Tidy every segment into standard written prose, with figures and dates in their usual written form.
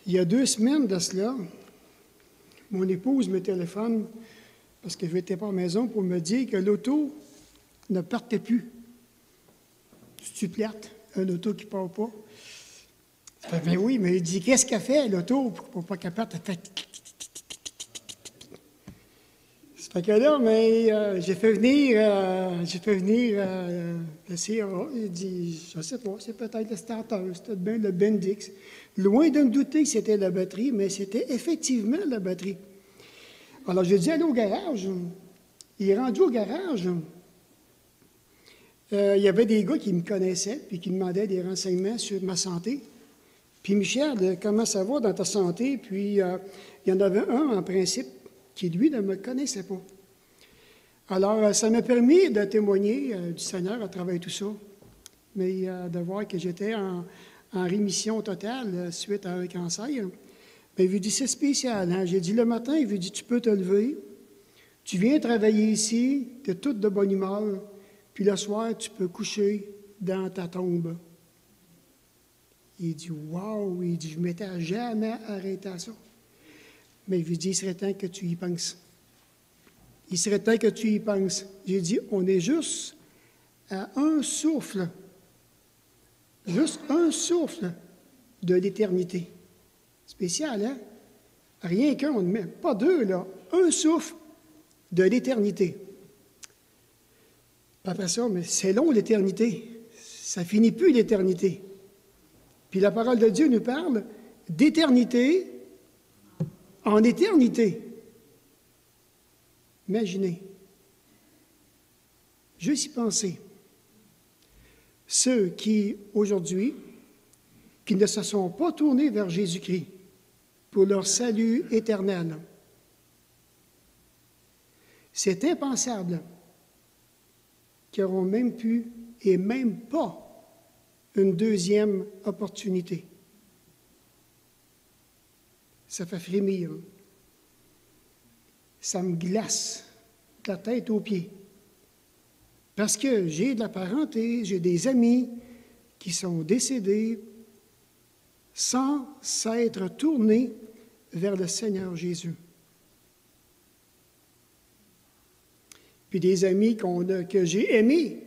Il y a 2 semaines de cela, mon épouse me téléphone parce que je n'étais pas à la maison pour me dire que l'auto ne partait plus. C'est-tu plate, un auto qui ne part pas? Je fais, ben oui, mais il dit, qu'est-ce qu'elle fait, l'auto, pour pas qu'elle parte? Elle fait... Ça fait que là, mais j'ai fait venir le CA. Il dit, je ne sais pas, c'est peut-être le starter, c'était bien le Bendix. Loin de me douter que c'était la batterie, mais c'était effectivement la batterie. Alors, j'ai dit, allez au garage. Il est rendu au garage. Il y avait des gars qui me connaissaient puis qui demandaient des renseignements sur ma santé. Puis, Michel, comment ça va dans ta santé? Puis, il y en avait un, en principe, qui, lui, ne me connaissait pas. Alors, ça m'a permis de témoigner du Seigneur à travers tout ça, mais de voir que j'étais en rémission totale suite à un cancer. Mais il lui dit, c'est spécial. Hein? J'ai dit le matin, il lui dit, tu peux te lever, tu viens travailler ici, tu es toute de bonne humeur, puis le soir, tu peux coucher dans ta tombe. Il dit, wow, il dit, je ne m'étais jamais arrêté à ça. Mais il lui dit, il serait temps que tu y penses. Il serait temps que tu y penses. J'ai dit, on est juste à un souffle, juste un souffle de l'éternité. Spécial, hein? Rien qu'un, pas deux, là. Un souffle de l'éternité. Après ça, mais c'est long, l'éternité. Ça finit plus, l'éternité. Puis la parole de Dieu nous parle d'éternité en éternité. Imaginez. Juste y penser. Ceux qui, aujourd'hui, qui ne se sont pas tournés vers Jésus-Christ pour leur salut éternel, c'est impensable qu'ils n'auront même pu et même pas une deuxième opportunité. Ça fait frémir. Ça me glace de la tête aux pieds. Parce que j'ai de la parenté, j'ai des amis qui sont décédés sans s'être tournés vers le Seigneur Jésus. Puis des amis que j'ai aimés,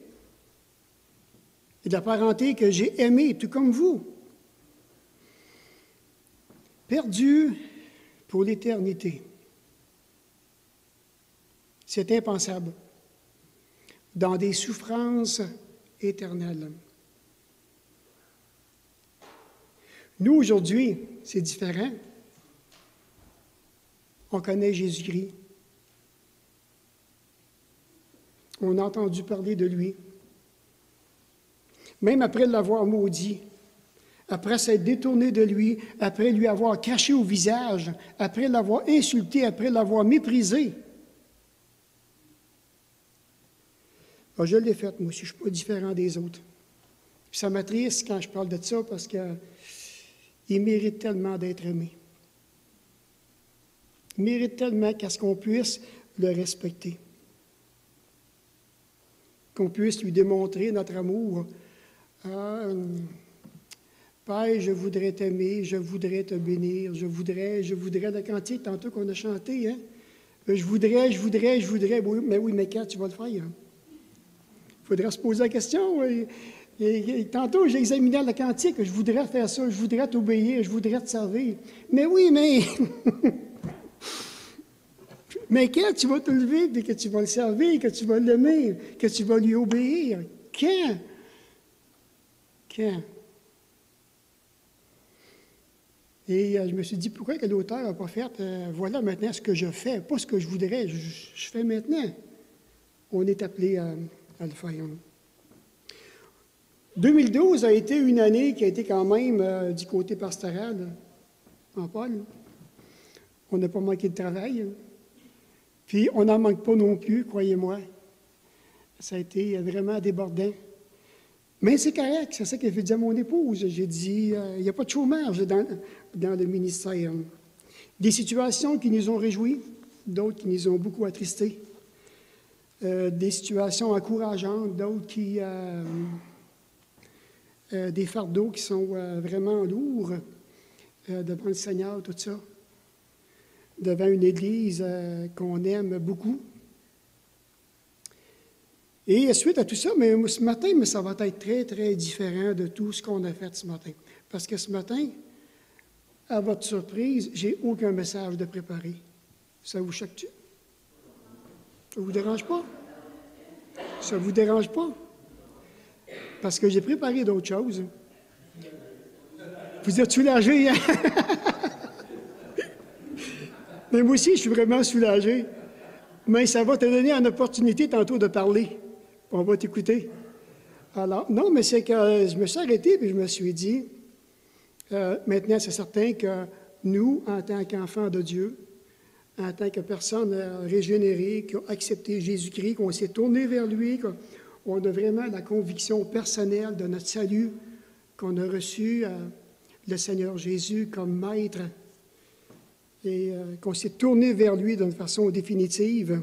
et de la parenté que j'ai aimée, tout comme vous, perdus pour l'éternité. C'est impensable, dans des souffrances éternelles. Nous, aujourd'hui, c'est différent. On connaît Jésus-Christ. On a entendu parler de lui. Même après l'avoir maudit, après s'être détourné de lui, après lui avoir craché au visage, après l'avoir insulté, après l'avoir méprisé. Alors, je l'ai fait, moi aussi, je ne suis pas différent des autres. Puis ça m'attriste quand je parle de ça parce qu'il mérite tellement d'être aimé. Il mérite tellement qu'à ce qu'on puisse le respecter. Qu'on puisse lui démontrer notre amour. Père, je voudrais t'aimer, je voudrais te bénir, je voudrais le cantique tantôt qu'on a chanté, hein? Je voudrais, mais quand tu vas le faire? Hein? Il faudrait se poser la question. Et tantôt, j'ai examiné le cantique, je voudrais faire ça, je voudrais t'obéir, je voudrais te servir. Mais oui, mais... mais quand tu vas te lever, puis que tu vas le servir, que tu vas l'aimer, que tu vas lui obéir, quand? Et je me suis dit, pourquoi que l'auteur n'a pas fait, voilà maintenant ce que je fais, pas ce que je voudrais, je fais maintenant. On est appelé à le faire. 2012 a été une année qui a été quand même du côté pastoral, en Paul. On n'a pas manqué de travail. Puis on n'en manque pas non plus, croyez-moi. Ça a été vraiment débordant. Mais c'est correct, c'est ça que j'ai dit à mon épouse. J'ai dit, il n'y a pas de chômage dans le ministère. Des situations qui nous ont réjouis, d'autres qui nous ont beaucoup attristés. Des situations encourageantes, d'autres qui... des fardeaux qui sont vraiment lourds. devant le Seigneur, tout ça, devant une Église qu'on aime beaucoup. Et suite à tout ça, mais ce matin, ça va être très, très différent de tout ce qu'on a fait ce matin. Parce que ce matin, à votre surprise, j'ai aucun message de préparer. Ça vous choque-tu? Ça ne vous dérange pas? Ça ne vous dérange pas? Parce que j'ai préparé d'autres choses. Vous êtes soulagés, hein? Mais moi aussi, je suis vraiment soulagé. Mais ça va te donner une opportunité tantôt de parler. On va t'écouter. Alors, non, mais c'est que je me suis arrêté et je me suis dit, maintenant, c'est certain que nous, en tant qu'enfants de Dieu, en tant que personnes régénérées, qui ont accepté Jésus-Christ, qu'on s'est tourné vers lui, qu'on a vraiment la conviction personnelle de notre salut, qu'on a reçu le Seigneur Jésus comme maître et qu'on s'est tourné vers lui d'une façon définitive,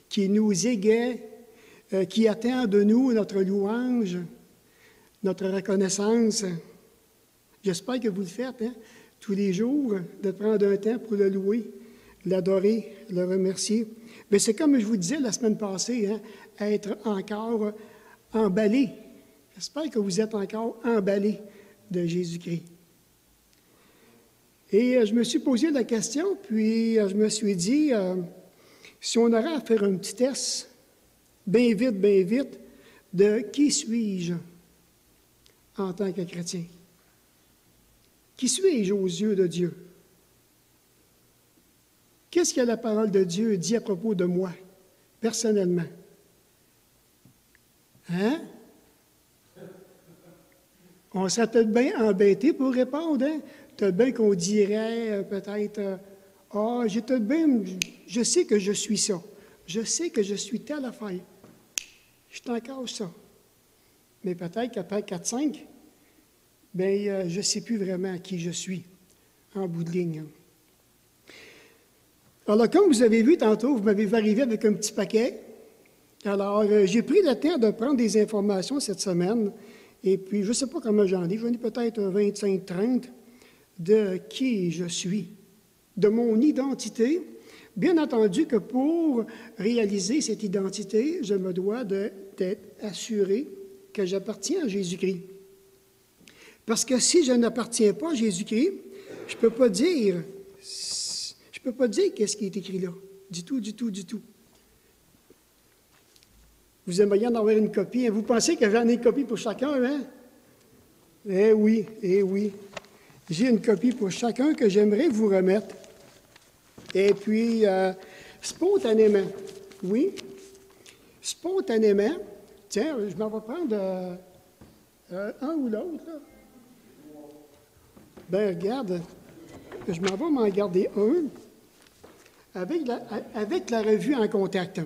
qui nous égaie, qui attend de nous notre louange, notre reconnaissance. J'espère que vous le faites, hein, tous les jours, de prendre un temps pour le louer, l'adorer, le remercier. Mais c'est comme je vous disais la semaine passée, hein, être encore emballé. J'espère que vous êtes encore emballé de Jésus-Christ. Et je me suis posé la question, puis je me suis dit, si on aurait à faire un petit test, bien vite, de qui suis-je en tant que chrétien? Qui suis-je aux yeux de Dieu? Qu'est-ce que la parole de Dieu dit à propos de moi, personnellement? Hein? On serait peut-être bien embêté pour répondre, hein? Peut-être bien qu'on dirait peut-être j'ai peut-être bien, je sais que je suis ça. Je sais que je suis telle affaire. Je suis encore ça. Mais peut-être qu'après 4-5, bien, je ne sais plus vraiment qui je suis, en bout de ligne. Alors, comme vous avez vu tantôt, vous m'avez arrivé avec un petit paquet. Alors, j'ai pris le temps de prendre des informations cette semaine. Et puis, je ne sais pas comment j'en ai peut-être 25-30 de qui je suis, de mon identité. Bien entendu que pour réaliser cette identité, je me dois d'être assuré que j'appartiens à Jésus-Christ. Parce que si je n'appartiens pas à Jésus-Christ, je ne peux pas dire qu'est-ce qui est écrit là. Du tout. Vous aimeriez en avoir une copie. Hein? Vous pensez que j'en ai une copie pour chacun, hein? Eh oui. J'ai une copie pour chacun que j'aimerais vous remettre. Et puis, spontanément, tiens, je m'en vais prendre un ou l'autre. Ben regarde, je m'en vais m'en garder un avec la revue En Contact.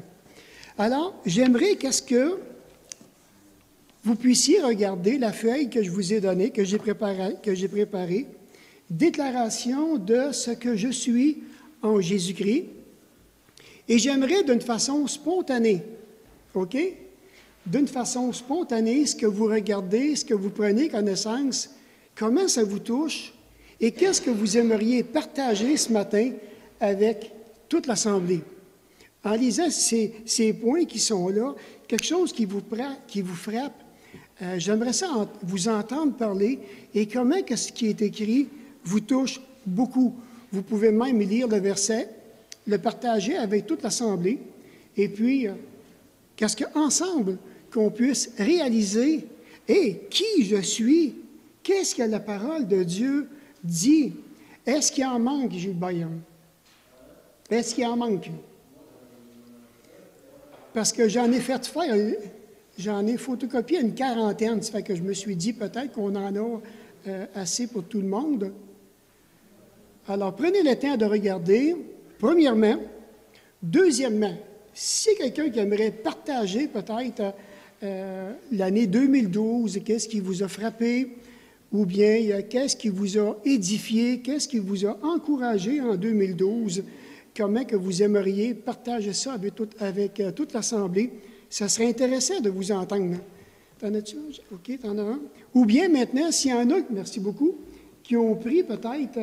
Alors, j'aimerais que vous puissiez regarder la feuille que je vous ai donnée, que j'ai préparée, déclaration de ce que je suis en Jésus-Christ. Et j'aimerais d'une façon spontanée, OK? D'une façon spontanée, ce que vous regardez, ce que vous prenez connaissance, comment ça vous touche et qu'est-ce que vous aimeriez partager ce matin avec toute l'Assemblée. En lisant ces points qui sont là, quelque chose qui vous frappe, j'aimerais ça vous entendre parler et comment ce qui est écrit vous touche beaucoup. Vous pouvez même lire le verset, le partager avec toute l'Assemblée, et puis, qu'est-ce qu'ensemble, qu'on puisse réaliser, qui je suis, qu'est-ce que la parole de Dieu dit. Est-ce qu'il en manque, Gilles Bayern? Est-ce qu'il en manque? Parce que j'en ai fait faire, j'en ai photocopié une quarantaine, ça fait que je me suis dit peut-être qu'on en a assez pour tout le monde. Alors, prenez le temps de regarder, premièrement. Deuxièmement, si quelqu'un qui aimerait partager peut-être l'année 2012, qu'est-ce qui vous a frappé, ou bien qu'est-ce qui vous a édifié, qu'est-ce qui vous a encouragé en 2012, comment que vous aimeriez partager ça avec toute l'Assemblée, ça serait intéressant de vous entendre. T'en as-tu un? OK, t'en as un. Ou bien maintenant, s'il y en a, merci beaucoup, qui ont pris peut-être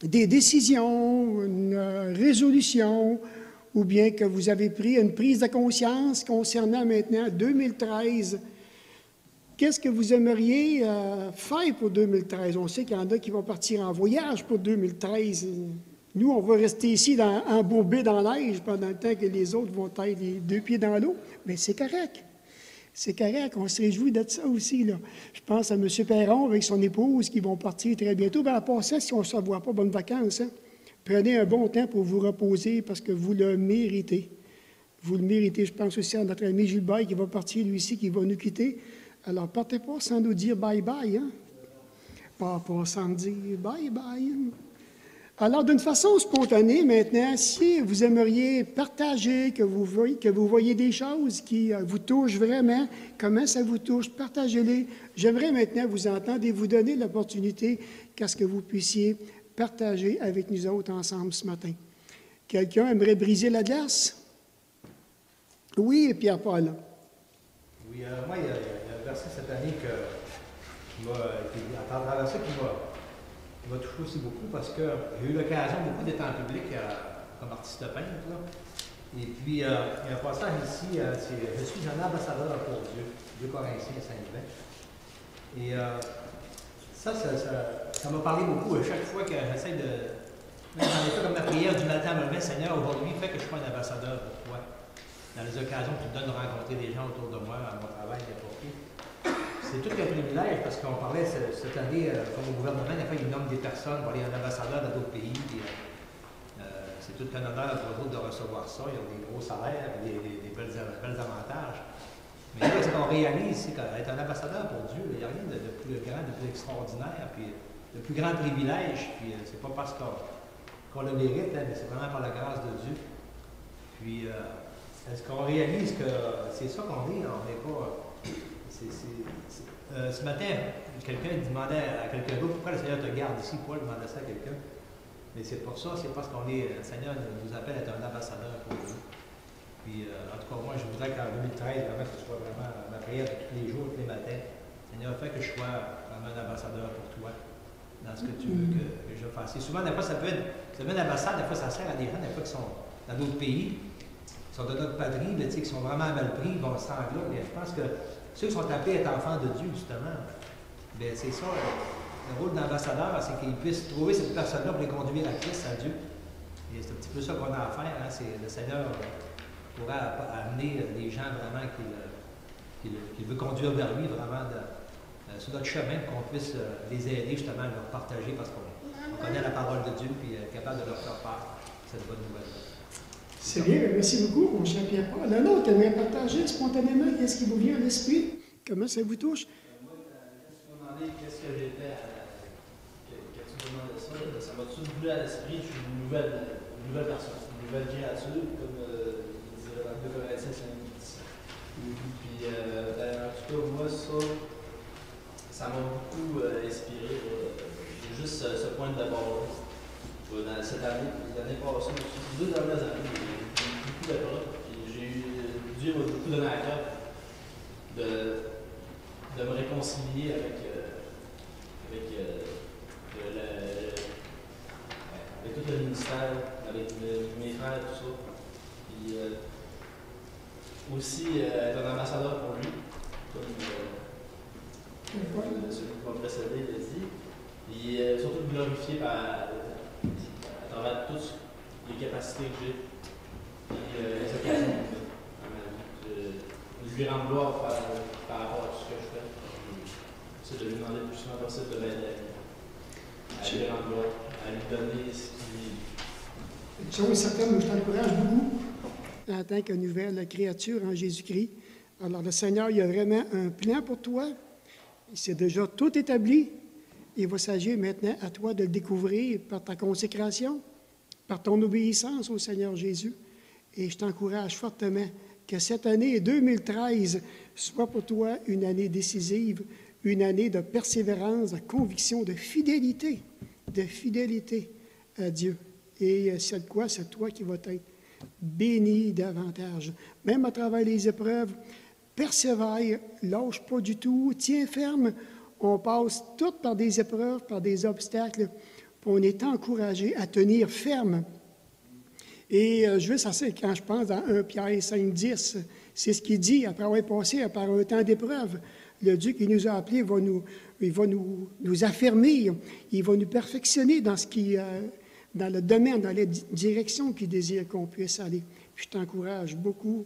des décisions, une résolution, ou bien que vous avez pris une prise de conscience concernant maintenant 2013. Qu'est-ce que vous aimeriez faire pour 2013? On sait qu'il y en a qui vont partir en voyage pour 2013. Nous, on va rester ici embourbés dans la neige pendant le temps que les autres vont être les deux pieds dans l'eau. Mais c'est correct. C'est correct. On se réjouit de ça aussi, là. Je pense à M. Perron avec son épouse qui vont partir très bientôt. Bien, à part ça, si on ne se voit pas, bonnes vacances, hein? Prenez un bon temps pour vous reposer parce que vous le méritez. Vous le méritez. Je pense aussi à notre ami Gilbert qui va partir, lui aussi, qui va nous quitter. Alors, partez pas sans nous dire bye-bye, hein? Pas sans dire bye-bye. Alors, d'une façon spontanée, maintenant, si vous aimeriez partager, que vous voyez des choses qui vous touchent vraiment, comment ça vous touche, partagez-les. J'aimerais maintenant vous entendre et vous donner l'opportunité qu'à ce que vous puissiez partager avec nous autres ensemble ce matin. Quelqu'un aimerait briser la glace? Oui, Pierre-Paul. Oui, moi, il y a un verset cette année qui m'a touché aussi beaucoup parce que j'ai eu l'occasion beaucoup d'être en public comme artiste peintre. Là. Et puis, il y a un passage ici, c'est « Je suis un ambassadeur pour Dieu », 2 Corinthiens 5:20. Et ça m'a parlé beaucoup. Chaque fois que j'essaie de... J'en ai fait comme ma prière du matin à me lever, Seigneur, aujourd'hui, fais que je sois un ambassadeur pour toi. Dans les occasions que tu me donnes de rencontrer des gens autour de moi, à mon travail, n'importe où. C'est tout un privilège parce qu'on parlait cette année, comme au gouvernement, des fois, ils nomment des personnes pour aller en ambassadeur dans d'autres pays. C'est tout un honneur pour eux autres de recevoir ça. Ils ont des gros salaires, des belles avantages. Mais là, ce qu'on réalise, c'est qu'être un ambassadeur pour Dieu, il n'y a rien de plus grand, de plus extraordinaire, puis de plus grand privilège. Puis c'est pas parce qu'on le mérite, hein, mais c'est vraiment par la grâce de Dieu. Puis est-ce qu'on réalise que c'est ça qu'on est? On n'est pas. Ce matin, quelqu'un demandait à quelqu'un d'autre pourquoi le Seigneur te garde ici. Paul demandait ça à quelqu'un. Mais c'est pour ça, c'est parce qu'on est. Le Seigneur nous appelle à être un ambassadeur pour Dieu. Puis, en tout cas, moi, je voudrais qu'en 2013, vraiment, que ce soit vraiment ma prière de tous les jours, tous les matins. Seigneur, fais que je sois vraiment un ambassadeur pour toi, dans ce que tu veux que je fasse. Et souvent, des fois, ça peut être une ambassade, des fois, ça sert à des gens, des fois, qui sont dans d'autres pays, qui sont de notre patrie, mais, qui sont vraiment mal pris, ils vont se rendre là. Mais je pense que ceux qui sont appelés à être enfants de Dieu, justement, bien, c'est ça, le rôle d'ambassadeur, c'est qu'ils puissent trouver cette personne-là pour les conduire à Christ, à Dieu. Et c'est un petit peu ça qu'on a à faire, hein, c'est le Seigneur pourra amener des gens vraiment qu'il veut conduire vers lui, vraiment sur notre chemin, qu'on puisse les aider justement à leur partager parce qu'on connaît la parole de Dieu et est capable de leur faire part cette bonne nouvelle-là. C'est bien, merci beaucoup, mon cher Pierre-Paul. Un autre aimerait partager spontanément, qu'est-ce qui vous vient à l'esprit? Comment ça vous touche? Moi, quand tu m'as demandé qu'est-ce que j'étais, quand tu me demandais ça m'a tout voulu à l'esprit, je suis une nouvelle personne, une nouvelle créature, comme dans 2 Corinthiens 5:10. Puis, en tout cas, moi, ça m'a beaucoup inspiré. J'ai juste ce point de départ. Dans cette année, l'année passée, les 2 dernières années, j'ai eu beaucoup d'épreuves. Dieu m'a beaucoup donné à cœur de me réconcilier avec tout le ministère, avec mes frères, tout ça. Puis, aussi être un ambassadeur pour lui, comme celui qui m'a précédé l'a dit. Puis surtout de glorifier à travers toutes les capacités que j'ai. Puis les occasions de lui rendre gloire par rapport à tout ce que je fais. C'est de lui demander le plus souvent possible de m'aider à lui rendre gloire, à lui donner ce qu'il. Une chose certaine, je t'encourage beaucoup en tant que nouvelle créature en Jésus-Christ. Alors, le Seigneur, il a vraiment un plan pour toi. C'est déjà tout établi. Il va s'agir maintenant à toi de le découvrir par ta consécration, par ton obéissance au Seigneur Jésus. Et je t'encourage fortement que cette année 2013 soit pour toi une année décisive, une année de persévérance, de conviction, de fidélité à Dieu. Et c'est quoi? C'est toi qui vas être béni davantage. Même à travers les épreuves, persévère, lâche pas du tout, tiens ferme. on passe toutes par des épreuves, par des obstacles, puis on est encouragé à tenir ferme. Et juste assez, quand je pense dans 1 Pierre 5, 10, c'est ce qu'il dit, après avoir passé par un temps d'épreuve. Le Dieu qui nous a appelés il va nous affermir, il va nous perfectionner dans dans le domaine, dans la direction qu'il désire qu'on puisse aller. Puis je t'encourage beaucoup,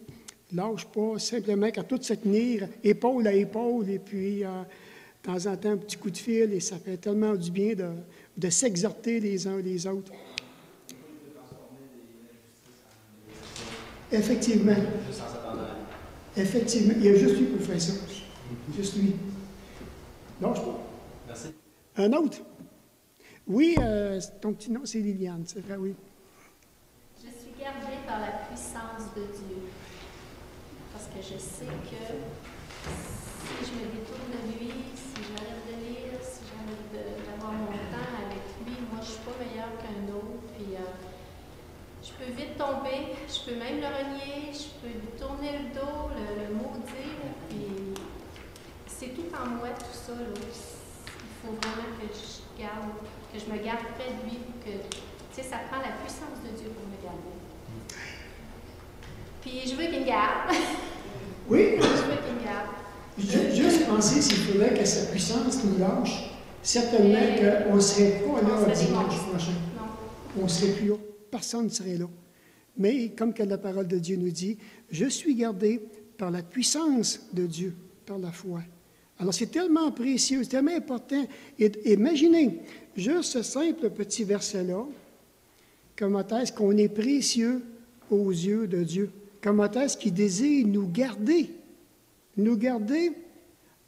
lâche pas, simplement qu'à tout se tenir, épaule à épaule, et puis de temps en temps un petit coup de fil, et ça fait tellement du bien de s'exhorter les uns les autres. Effectivement. Effectivement. Il y a juste lui pour faire ça. Juste lui. Lâche pas. Merci. Un autre? Oui, ton petit nom, c'est Liliane, c'est vrai, oui. Je suis gardée par la puissance de Dieu. Parce que je sais que si je me détourne de lui, si j'arrête de lire, si j'arrête d'avoir mon temps avec lui, moi, je ne suis pas meilleure qu'un autre. Puis, je peux vite tomber, je peux même le renier, je peux lui tourner le dos, le maudire. Puis, c'est tout en moi, tout ça. Là. Il faut vraiment que je me garde près de lui. Ça prend la puissance de Dieu pour me garder. Puis je veux qu'il me garde. Oui. Je veux qu'il me garde. Juste penser s'il faudrait que sa puissance nous lâche, certainement qu'on ne serait pas là dimanche prochain. Non. On ne serait plus là. Personne ne serait là. Mais comme que la parole de Dieu nous dit, je suis gardé par la puissance de Dieu, par la foi. Alors, c'est tellement précieux, c'est tellement important. Et imaginez, juste ce simple petit verset-là, comment est-ce qu'on est précieux aux yeux de Dieu. Comment est-ce qu'il désire nous garder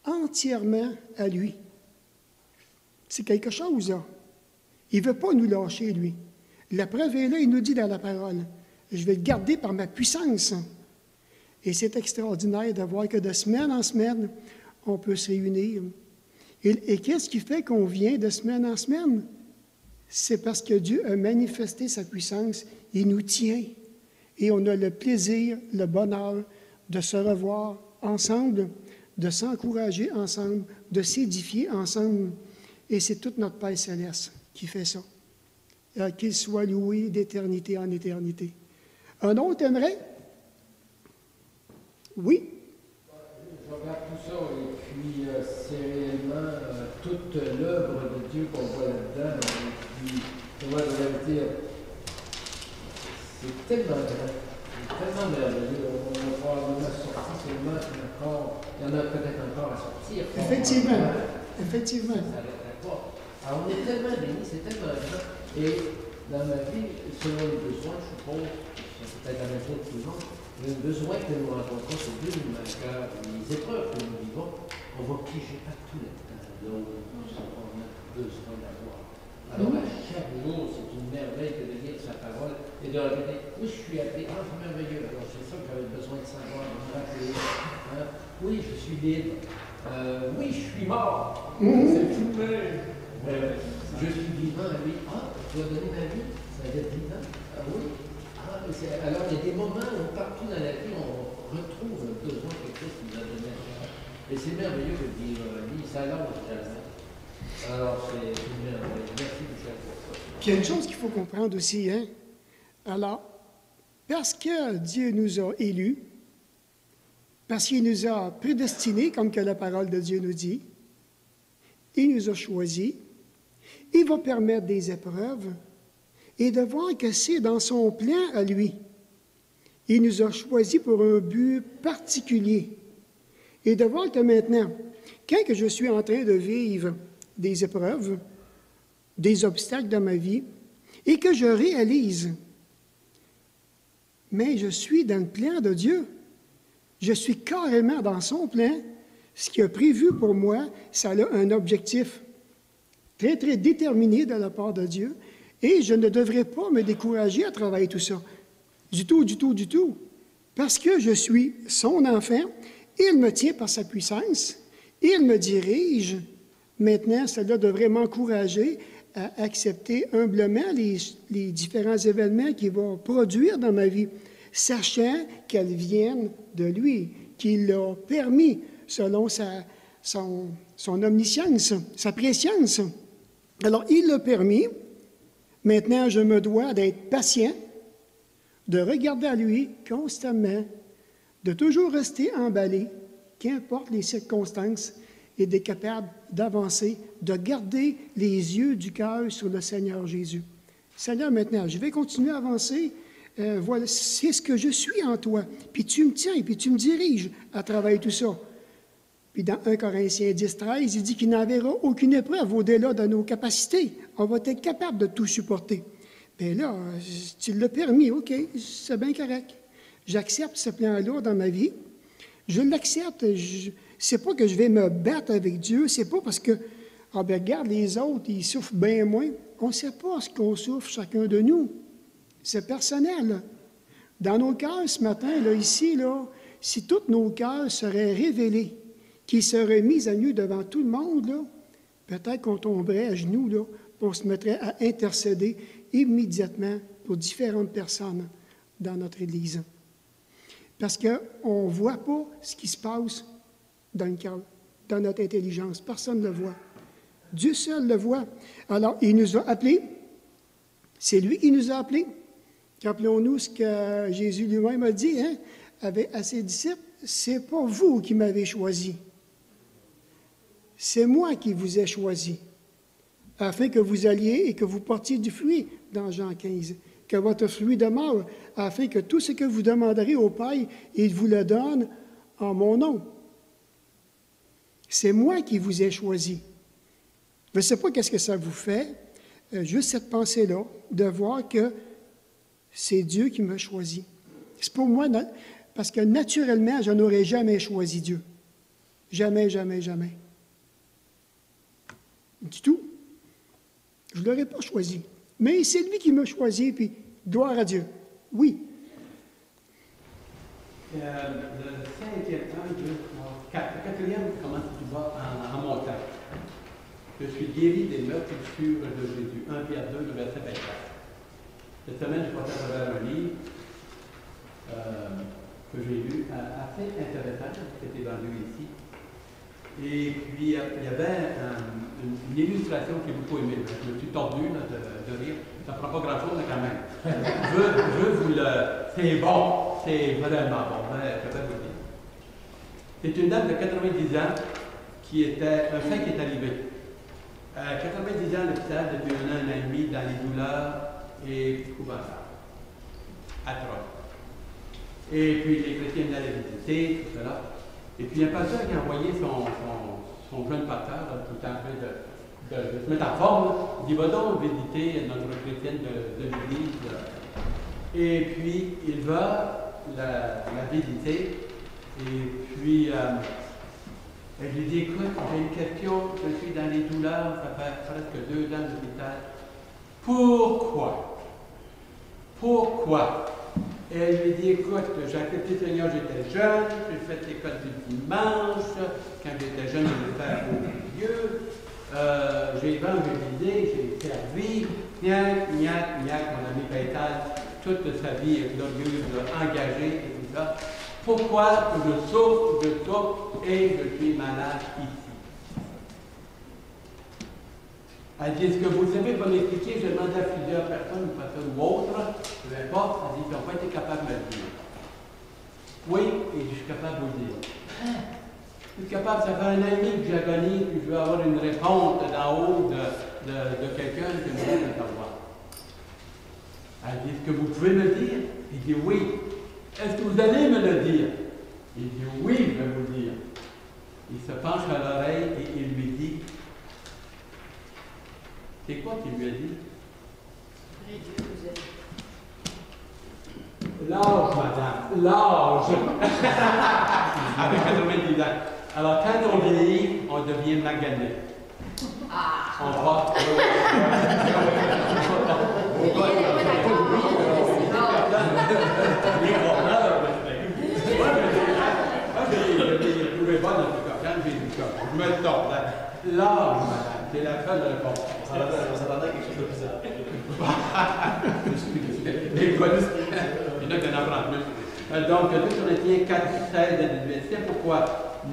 entièrement à lui. C'est quelque chose, là. Il ne veut pas nous lâcher, lui. La preuve est là, il nous dit dans la parole, je vais le garder par ma puissance. Et c'est extraordinaire de voir que de semaine en semaine, on peut se réunir. Et qu'est-ce qui fait qu'on vient de semaine en semaine? C'est parce que Dieu a manifesté sa puissance, il nous tient. Et on a le plaisir, le bonheur de se revoir ensemble, de s'encourager ensemble, de s'édifier ensemble. Et c'est tout notre Père céleste qui fait ça. Qu'il soit loué d'éternité en éternité. Un autre aimerait? Oui? Je regarde tout ça et puis c'est réellement toute l'œuvre de Dieu qu'on voit là-dedans. Et puis, comment je vais dire, c'est tellement grand, c'est tellement merveilleux. On va probablement sortir seulement encore, il y en a peut-être encore à sortir. Effectivement, effectivement. Ça n'arrêterait pas. Alors on est tellement bénis, c'est tellement grand. Et dans ma vie, selon les besoins, je suppose, c'est peut-être la même chose pour tout le monde, le besoin que nous rencontrons, c'est Dieu nous marque, les épreuves que nous vivons, on va piéger partout là-dedans, ce qu'on a besoin d'avoir. Alors à chaque jour, c'est une merveille que de lire sa parole et de répéter, oui, je suis appelé, c'est merveilleux. Alors c'est ça que j'avais besoin de savoir, de me rappeler. Hein? Oui, je suis libre. Oui, je suis mort. C'est tout plein. Je suis vivant à lui. Je dois donner ma vie. Ça va être vivant. Ah oui. Alors, il y a des moments où partout dans la vie, on retrouve le besoin que Christ nous a donné à faire. Et c'est merveilleux de vivre lui. Ça lâche jamais. Alors, c'est une merveille. Merci, Michel, pour ça. Puis il y a une chose qu'il faut comprendre aussi, hein? Alors, parce que Dieu nous a élus, parce qu'il nous a prédestinés, comme que la parole de Dieu nous dit, il nous a choisis, il va permettre des épreuves et de voir que c'est dans son plan à lui. Il nous a choisis pour un but particulier. Et de voir que maintenant, quand que je suis en train de vivre des épreuves, des obstacles dans ma vie, et que je réalise, mais je suis dans le plan de Dieu. Je suis carrément dans son plan. Ce qu'il a prévu pour moi, ça a un objectif très, très déterminé de la part de Dieu. Et je ne devrais pas me décourager à travailler tout ça. Du tout, du tout, du tout. Parce que je suis son enfant, il me tient par sa puissance, il me dirige. Maintenant, cela devrait m'encourager à accepter humblement les différents événements qu'il va produire dans ma vie, sachant qu'elles viennent de lui, qu'il l'a permis selon son omniscience, sa préscience. Alors, il l'a permis. Maintenant, je me dois d'être patient, de regarder à lui constamment, de toujours rester emballé, qu'importe les circonstances, et d'être capable d'avancer, de garder les yeux du cœur sur le Seigneur Jésus. Seigneur, maintenant, je vais continuer à avancer. Voilà, c'est ce que je suis en toi. Puis tu me tiens, puis tu me diriges à travers tout ça. Puis dans 1 Corinthiens 10, 13, il dit qu'il n'enverra aucune épreuve au-delà de nos capacités. On va être capable de tout supporter. Bien là, tu l'as permis, OK, c'est bien correct. J'accepte ce plan-là dans ma vie. Je l'accepte. C'est pas que je vais me battre avec Dieu, c'est pas parce que, ah ben regarde, les autres, ils souffrent bien moins. On ne sait pas ce qu'on souffre chacun de nous. C'est personnel. Dans nos cœurs, ce matin, là, ici, là, si tous nos cœurs seraient révélés, qu'ils seraient mis à nu devant tout le monde, là, peut-être qu'on tomberait à genoux, là, on se mettrait à intercéder immédiatement pour différentes personnes dans notre Église. Parce qu'on ne voit pas ce qui se passe dans le cœur, dans notre intelligence. Personne ne le voit. Dieu seul le voit. Alors, il nous a appelés. C'est lui qui nous a appelés. Rappelons-nous ce que Jésus lui-même a dit à ses disciples. C'est pas vous qui m'avez choisi. C'est moi qui vous ai choisi, afin que vous alliez et que vous portiez du fruit, dans Jean 15, que votre fruit demeure, afin que tout ce que vous demanderez au Père, il vous le donne en mon nom. C'est moi qui vous ai choisi. Je ne sais pas qu'est-ce que ça vous fait, juste cette pensée-là, de voir que c'est Dieu qui m'a choisi. C'est pour moi, parce que naturellement, je n'aurais jamais choisi Dieu. Jamais, jamais, jamais. Du tout. Je ne l'aurais pas choisi. Mais c'est lui qui m'a choisi, puis gloire à Dieu. Oui. Le 5e, 1, 2, 3, 4. Le 4e, comment tu vas en montant? Je suis guéri des meurtrissures de Jésus. 1 Pierre 2, le verset 24. Cette semaine, je passé à travers un livre que j'ai lu, assez intéressant, qui était vendu ici. Et puis, il y avait une illustration que j'ai beaucoup aimée. Je me suis tordu là, de rire. Ça ne prend pas grand-chose, mais quand même. Je vous le... C'est bon. C'est vraiment bon. Je vais vous dire. C'est une dame de 90 ans qui était... Un fait qui est arrivé. 90 ans, l'hôpital, depuis 1 an et demi, dans les douleurs épouvantables. Atroces. Et puis, les chrétiens allaient visiter, tout cela. Et puis, il y a un pasteur qui a envoyé son jeune pasteur, tout le temps en train de se mettre en forme. Il dit, va donc visiter notre chrétienne de l'église. Et puis, il va la visiter. Et puis, elle lui dit, écoute, j'ai une question, je suis dans les douleurs, ça fait presque 2 ans d'hôpital. Pourquoi? Et elle lui dit, écoute, j'ai accepté le Seigneur, j'étais jeune, j'ai fait l'école du dimanche, quand j'étais jeune, je voulais faire au Dieu, j'ai évangélisé, j'ai servi, gnac, mon ami Pétal, toute sa vie est glorieuse, engagée et tout ça. Pourquoi je souffre et je suis malade ici? Elle dit, est-ce que vous savez pas m'expliquer? J'ai demandé à plusieurs personnes, une personne ou autre, peu importe, elle dit, ils n'ont pas été capables de me le dire. Oui, et je suis capable de vous le dire. Je suis capable, ça fait 1 an et demi que j'agonie, puis je veux avoir une réponse d'en haut de quelqu'un qui me dit de savoir. Elle dit, est-ce que vous pouvez me le dire? Il dit, oui. Est-ce que vous allez me le dire? Il dit, oui, je vais vous le dire. Il se penche à l'oreille et il lui dit, c'est quoi qu'il lui a dit? L'âge, madame, l'âge. Avec 90 ans. Alors, quand on vieillit, on devient magané. On va. Je me tords. L'âge, madame, c'est la seule réponse. Ça s'attendait à quelque chose de bizarre. Écoute, il y en a qui en apprennent plus. Donc, 2 Corinthiens 4, 16 à 18, c'est pourquoi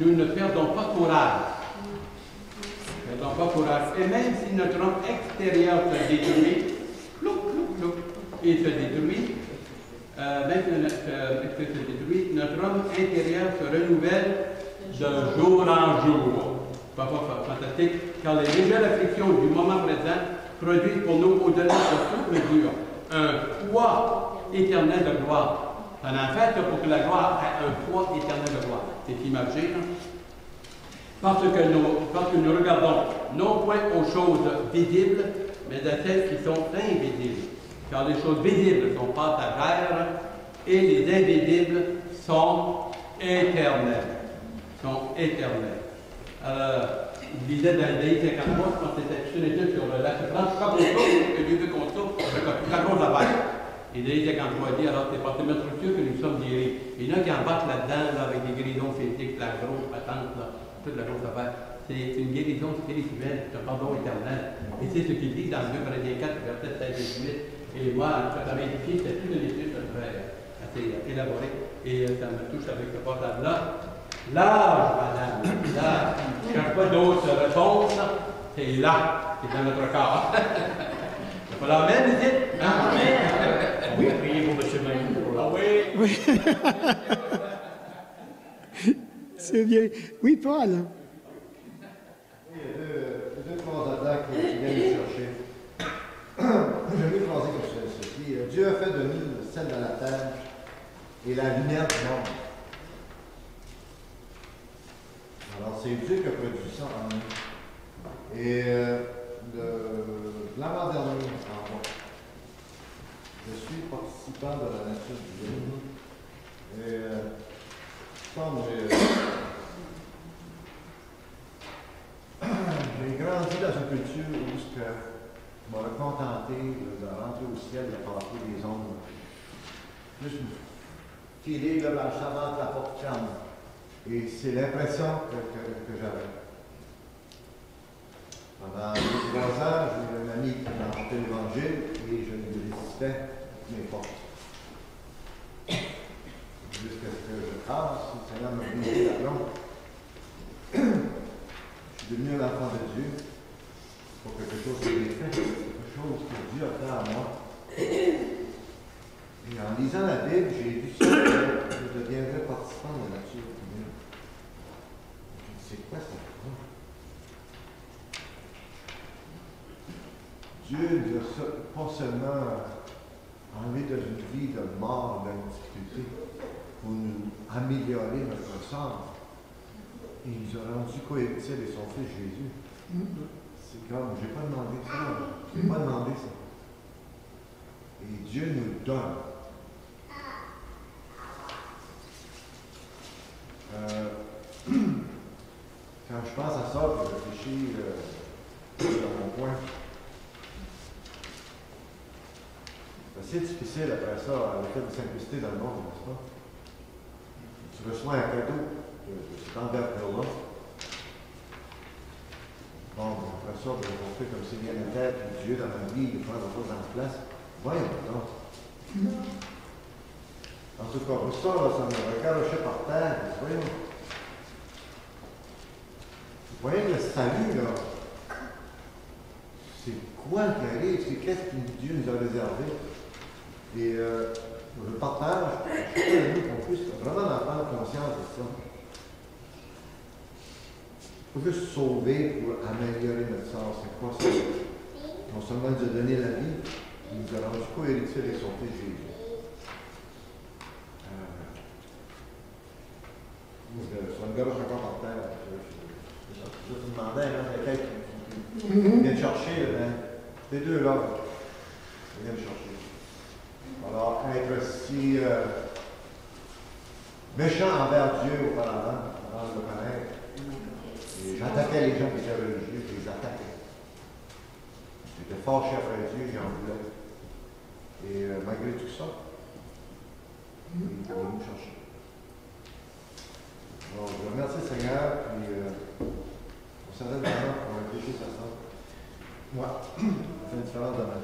nous ne perdons pas courage. perdons pas courage. Et même si notre homme extérieur se détruit, il se détruit, même si notre extérieur se détruit, notre homme intérieur se renouvelle de jour en jour. Fantastique, car les légères afflictions du moment présent produisent pour nous, au-delà de toute mesure, un poids éternel de gloire. En fait, pour que la gloire ait un poids éternel de gloire. C'est imagé, hein? Parce que nous regardons non point aux choses visibles, mais à celles qui sont invisibles. Car les choses visibles sont passagères et les invisibles sont éternelles. Il disait dans l'Ésaïe 53, quand c'était une étude sur la souffrance, quand on souffre, que Dieu veut qu'on souffre, c'est la grosse affaire. Et l'Ésaïe 53 dit, alors c'est pas tellement sûr que nous sommes guéris. Il y en a qui embarquent là-dedans, là, avec des guérisons physiques, la grosse patente, là, toute la grosse affaire. C'est une guérison spirituelle, c'est un pardon éternel. Et c'est ce qu'il dit dans 2 Corinthiens 4, verset 16 et 18. Et moi, quand j'avais étudié, c'était toute une étude assez élaborée. Et ça me touche avec ce passage-là. L'âge, madame, l'âge. Je ne cherche pas d'autres réponses. C'est là, c'est dans notre corps. C'est pas la même, ici? Amen. On va prier pour M. Maillot. Ah oui. Oui. C'est bien. Oui, Paul. Il y a deux phrases là que je viens de chercher. Je vais phraser comme ceci. Dieu a fait de nous le sel de la terre et la lumière du monde. Alors, c'est Dieu qui a produit ça en nous. Et l'avant-dernier, en moi. Je suis participant de la nature divine. Et comme j'ai grandi dans une culture où je m'aurais contenté de rentrer au ciel, de passer des ondes. Juste me filer le blanchiment de la porte ferme. Et c'est l'impression que j'avais. Pendant 2-3 ans, j'ai eu un ami qui m'a acheté l'Évangile et je lui résistais mes portes. Jusqu'à ce que je passe, le Seigneur m'a donné la blonde. Je suis devenu un enfant de Dieu pour quelque chose que j'ai fait, quelque chose que Dieu a fait à moi. Et en lisant la Bible, j'ai vu ça, que je deviendrais participant de la nature divine. C'est quoi ça? Dieu nous a pas seulement enlevé dans une vie de mort, de difficulté, pour nous améliorer notre sort. Et il nous a rendu co-héritiers de son Fils Jésus. C'est comme, je n'ai pas demandé ça. Je n'ai pas demandé ça. Et Dieu nous donne. Quand je pense à ça, je réfléchis dans mon coin. C'est assez difficile après ça, avec de simplicité dans le monde, n'est-ce pas? Tu reçois un cadeau de cet envergure-là. Bon, après ça, on fait comme s'il y avait une tête, puis Dieu dans ma vie, il prend la chose en place. Voyons donc. En tout cas, pour ça, là, ça me recarochait par terre. Voyons. Vous voyez que le salut, là, c'est quoi qui arrive? C'est qu'est-ce que Dieu nous a réservé? Et je partage, je veux qu'on puisse vraiment en prendre conscience de ça. Il faut juste sauver pour améliorer notre sort. C'est quoi ça? Non seulement il nous a donné la vie, il nous a rendu co-héritiers avec son Fils Jésus. Ça me garoche encore par terre. Je te demandais, là, quelqu'un qui vient te chercher, les deux là, ils viennent me chercher. Alors, être si méchant envers Dieu auparavant, avant de le connaître, et j'attaquais les gens qui étaient religieux, je les attaquais. J'étais fâché après Dieu, j'en voulais. Et malgré tout ça, il est venu me chercher. Alors, je remercie le Seigneur, puis on s'arrête maintenant pour réfléchir à ça. Moi, ça fait une différence dans ma vie.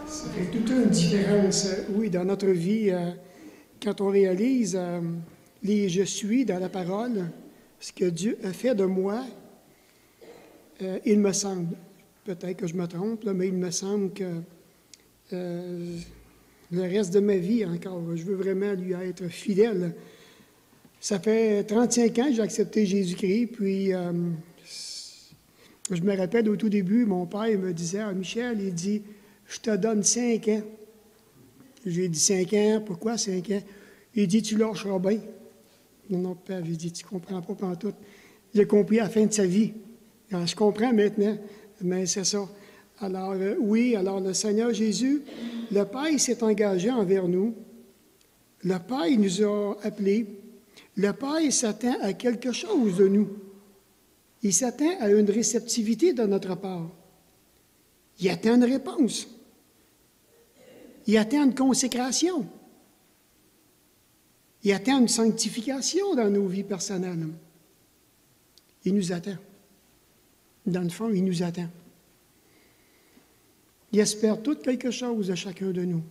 Ça fait toute une différence, oui, dans notre vie, quand on réalise les « je suis » dans la parole, ce que Dieu a fait de moi, il me semble, peut-être que je me trompe, là, mais il me semble que le reste de ma vie encore, je veux vraiment lui être fidèle. Ça fait 35 ans que j'ai accepté Jésus-Christ, puis je me rappelle au tout début, mon père me disait, « Ah, Michel, il dit, je te donne 5 ans. » J'ai dit, 5 ans, pourquoi 5 ans? Il dit, tu lâcheras bien. Non, père, j'ai dit, tu ne comprends pas pantoute. J'ai compris à la fin de sa vie. Alors, je comprends maintenant, mais c'est ça. Alors, oui, alors le Seigneur Jésus, le Père, il s'est engagé envers nous. Le Père, il nous a appelés. Le Père, il s'attend à quelque chose de nous. Il s'attend à une réceptivité de notre part. Il attend une réponse. Il attend une consécration. Il attend une sanctification dans nos vies personnelles. Il nous attend. Dans le fond, il nous attend. Il espère tout quelque chose de chacun de nous.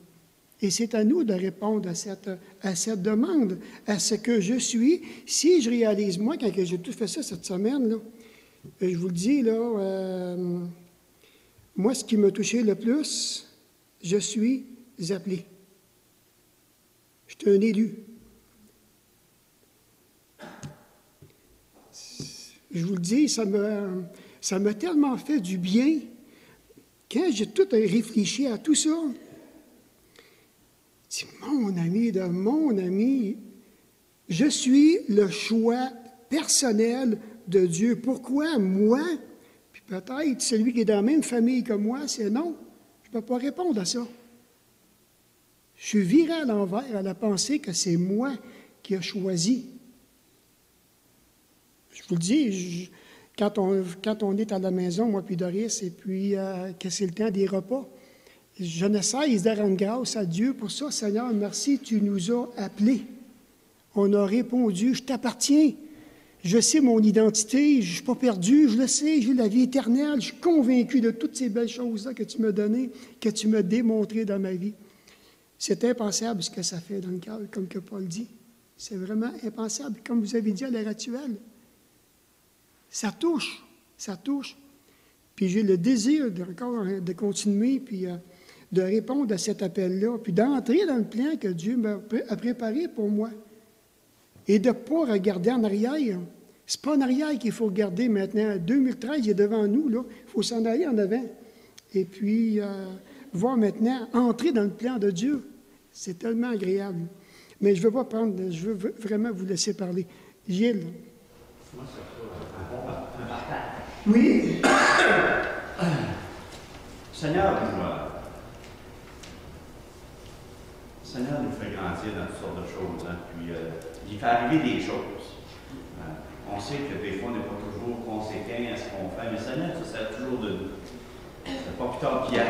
Et c'est à nous de répondre à cette demande, à ce que je suis. Si je réalise, moi, quand j'ai tout fait ça cette semaine, là, je vous le dis, là, moi, ce qui m'a touché le plus, je suis appelé. Je suis un élu. Je vous le dis, ça m'a tellement fait du bien. Quand j'ai tout réfléchi à tout ça, je dis, mon ami, je suis le choix personnel de Dieu. Pourquoi moi? Puis peut-être celui qui est dans la même famille que moi, c'est non. Je ne peux pas répondre à ça. Je suis viré à l'envers à la pensée que c'est moi qui ai choisi. Je vous le dis, quand on est à la maison, moi puis Doris, et puis que c'est le temps des repas, je ne cesse de rendre grâce à Dieu pour ça. Seigneur, merci, tu nous as appelés. On a répondu, je t'appartiens. Je sais mon identité, je ne suis pas perdu, je le sais, j'ai la vie éternelle. Je suis convaincu de toutes ces belles choses-là que tu m'as données, que tu m'as démontrées dans ma vie. C'est impensable ce que ça fait dans le cœur, comme que Paul dit. C'est vraiment impensable, comme vous avez dit à l'heure actuelle. Ça touche, ça touche. Puis j'ai le désir de continuer, puis de répondre à cet appel-là, puis d'entrer dans le plan que Dieu a préparé pour moi. Et de ne pas regarder en arrière. Ce n'est pas en arrière qu'il faut regarder maintenant. 2013 il est devant nous, là. Il faut s'en aller en avant. Et puis, voir maintenant, entrer dans le plan de Dieu. C'est tellement agréable. Mais je ne veux pas prendre, je veux vraiment vous laisser parler. Gilles. Moi, c'est un partage. Oui. Seigneur nous fait grandir dans toutes sortes de choses, hein, puis il fait arriver des choses. On sait que des fois, on n'est pas toujours conséquent à ce qu'on fait, mais Seigneur, ça sert toujours de nous. C'est pas plus tard qu'hier.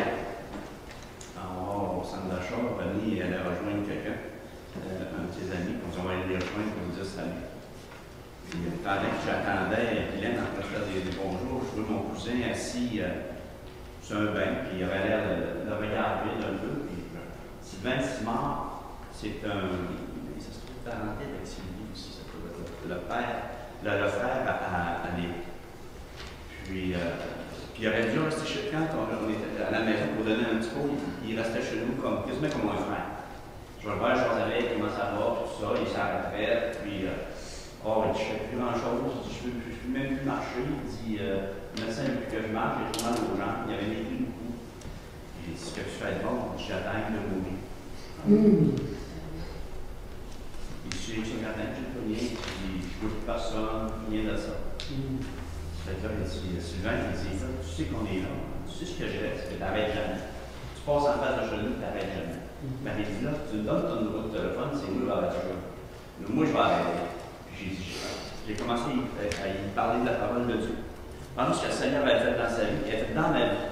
Au centre d'achat, Fanny allait rejoindre quelqu'un, un de ses amis, puis on va aller les rejoindre pour nous dire salut. Puis pendant que j'attendais Guylaine en train de faire des bonjours, je vois mon cousin assis sur un banc, puis il avait l'air de regarder un peu. Puis, Sylvain Simard, c'est ça se trouve parenté avec Sylvie aussi, ça peut être le frère à Lévi. Puis il aurait dû rester chez quand on était à la maison pour donner un petit coup, il restait chez nous quasiment comme un frère. Je vais le voir, je avec comment ça va, tout ça, il s'est à la retraite, puis il ne fait plus grand-chose, je ne peux même plus marcher, il dit, le médecin depuis que je marche, j'ai trop mal aux jambes, il avait mis une coup. J'ai dit, ce que tu fais de bon, j'attends de mourir. Il dit, je suis certain que je ne peux rien, puis je ne vois plus personne, rien de ça. Fait que là, il dit, Sylvain, il dit, tu sais qu'on est là, tu sais ce que j'ai, c'est que tu n'arrêtes jamais. Tu passes en face de chez nous, tu n'arrêtes jamais. Mais il dit, là, tu me donnes ton numéro de téléphone, c'est moi qui vais arrêter. Moi, je vais arrêter. Puis j'ai commencé à y parler de la parole de Dieu. Pendant ce que le Seigneur avait fait dans sa vie, il a fait dans ma vie.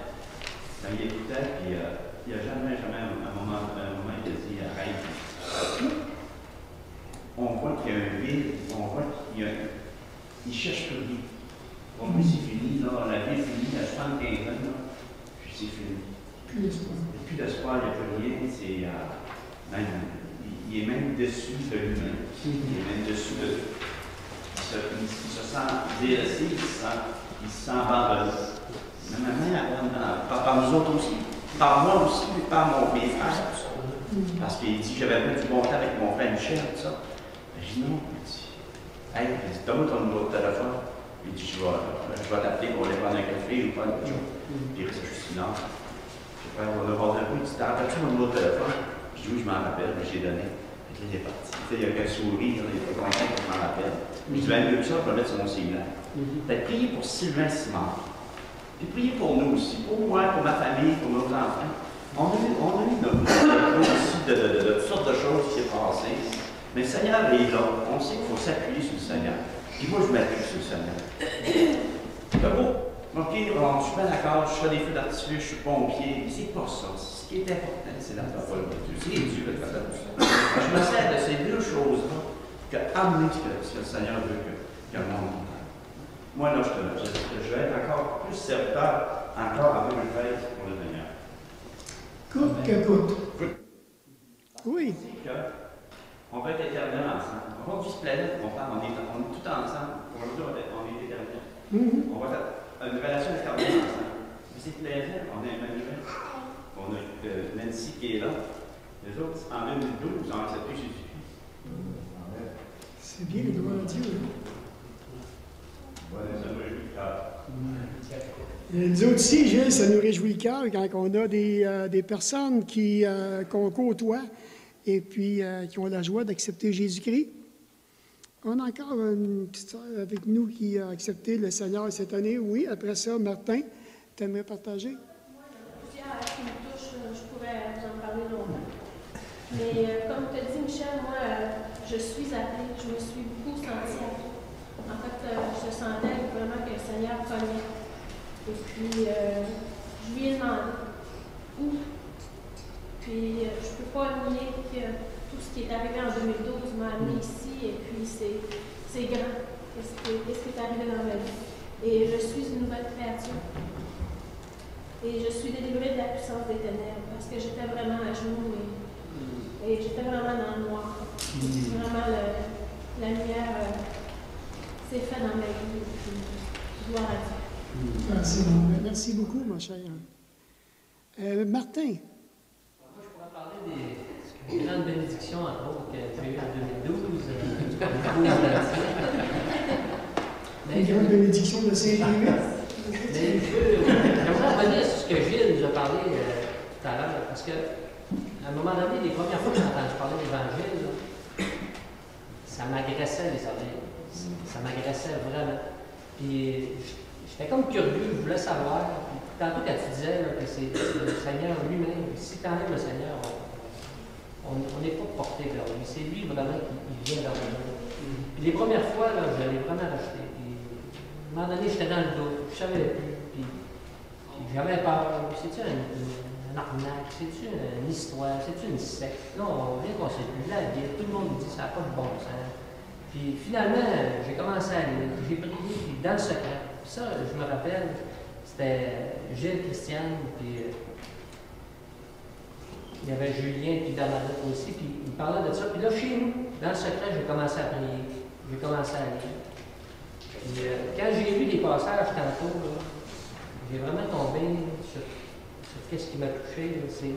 Quand il écoutait, puis il n'y a jamais un moment il a dit, arrête. On voit qu'il y a un vide, on voit qu'il cherche plus rien. Pour lui, c'est fini, là, la vie est finie, à 75 ans, là, puis c'est fini. Il n'y a plus d'espoir, il n'y a plus rien, il est même déçu de lui-même. Il est même déçu de lui. Il se sent délaissé, il se sent il se sent abandonné. Mais maman, par nous autres aussi, par moi aussi, par mes frères. Parce qu'il dit, j'avais pas du bon temps avec mon frère Michel, tout ça. Je dis non, il dit, hey, donne-moi ton numéro de téléphone. Il dit, je vais t'appeler pour aller prendre un café ou pas quelque chose. Puis il reste juste silence. Je vais on a passé un peu, il dit, t'as rappelles-tu mon numéro de téléphone? Je dis, oui, je m'en rappelle, mais j'ai donné. Puis il est parti. Il y a qu'un sourire, il était content que je m'en rappelle. Je dis, ben mieux que ça, je vais le mettre sur mon cellulaire. Fait priez pour Sylvain Simard. Puis priez pour nous aussi, pour moi, pour ma famille, pour nos enfants. On a eu notre aussi de toutes sortes de choses qui s'est passées. Mais le Seigneur est là. On sait qu'il faut s'appuyer sur le Seigneur. Puis moi, je m'appuie sur le Seigneur. C'est beau. OK, je suis bien d'accord, je fais des feux d'artifice, je suis pompier. Mais c'est pas ça. Ce qui est important, c'est la parole de Dieu. C'est Dieu qui fait tout ça. Je me sers de ces deux choses-là qu'amener ce que le Seigneur veut que le monde entende. Moi, là, je vais être encore plus serviteur, encore en 2013 pour le Seigneur. Coûte que coûte. Oui. On va être éternel ensemble. On va vivre cette planète, on est tout ensemble. Aujourd'hui, on est éternel. On va faire une relation éternelle ensemble. Mais c'est plaisant. On a Emmanuel. On a Nancy qui est là. Les autres, en 2012, ont accepté Jésus. C'est bien, gloire à Dieu. Ça me réjouit le cœur. Nous autres aussi, Gilles, ça nous réjouit le cœur quand on a des personnes qu'on côtoie et puis qui ont la joie d'accepter Jésus-Christ. On a encore une petite sœur avec nous qui a accepté le Seigneur cette année. Oui, après ça, Martin, tu aimerais partager? Moi, il y en a plusieurs qui me touchent, je pourrais vous en parler longtemps. Mais comme tu as dit, Michel, moi, je suis appelée, je me suis beaucoup sentie appelée. En fait, je sentais vraiment que le Seigneur connaît. Et puis, je lui ai demandé où. Puis, je ne peux pas nier que tout ce qui est arrivé en 2012 m'a amené ici. Et puis, c'est grand. Qu'est-ce qui est arrivé dans ma vie? Et je suis une nouvelle créature. Et je suis délivrée de la puissance des ténèbres parce que j'étais vraiment à genoux et j'étais vraiment dans le noir. Vraiment, la lumière s'est faite dans ma vie. Et puis, gloire à Dieu. C'est bon. Merci beaucoup, mon cher. Martin. Moi, je pourrais parler des grandes bénédictions, entre autres, que j'ai eues en 2012. Une grande bénédiction de Saint-Louis. Mais j'aimerais revenir sur ce que Gilles nous a parlé tout à l'heure, parce qu'à un moment donné, les premières fois que j'ai entendu parler de l'Évangile, ça m'agressait les oreilles. Ça m'agressait vraiment. Puis j'étais comme curieux, je voulais savoir. Puis, tantôt quand tu disais là, que c'est le Seigneur lui-même, si tu enlèves le Seigneur, on n'est pas porté vers lui. C'est lui vraiment qui vient vers nous. Puis les premières fois, là, je l'ai vraiment rejeté. Puis, à un moment donné, j'étais dans le doute, je ne savais plus. Puis j'avais peur. C'est-tu un arnaque? C'est-tu une histoire? C'est-tu une secte? Là, on vient qu'on ne sait plus. La Bible, tout le monde me dit ça n'a pas de bon sens. Puis finalement, j'ai commencé à lire, j'ai prié, puis dans le secret. Ça, je me rappelle, c'était Gilles, Christiane, puis il y avait Julien, puis Bernadette aussi, puis ils parlaient de ça. Puis là, chez nous, dans le secret, j'ai commencé à prier, j'ai commencé à lire. Puis quand j'ai lu les passages tantôt, là, j'ai vraiment tombé sur qu'est-ce qui m'a touché, c'est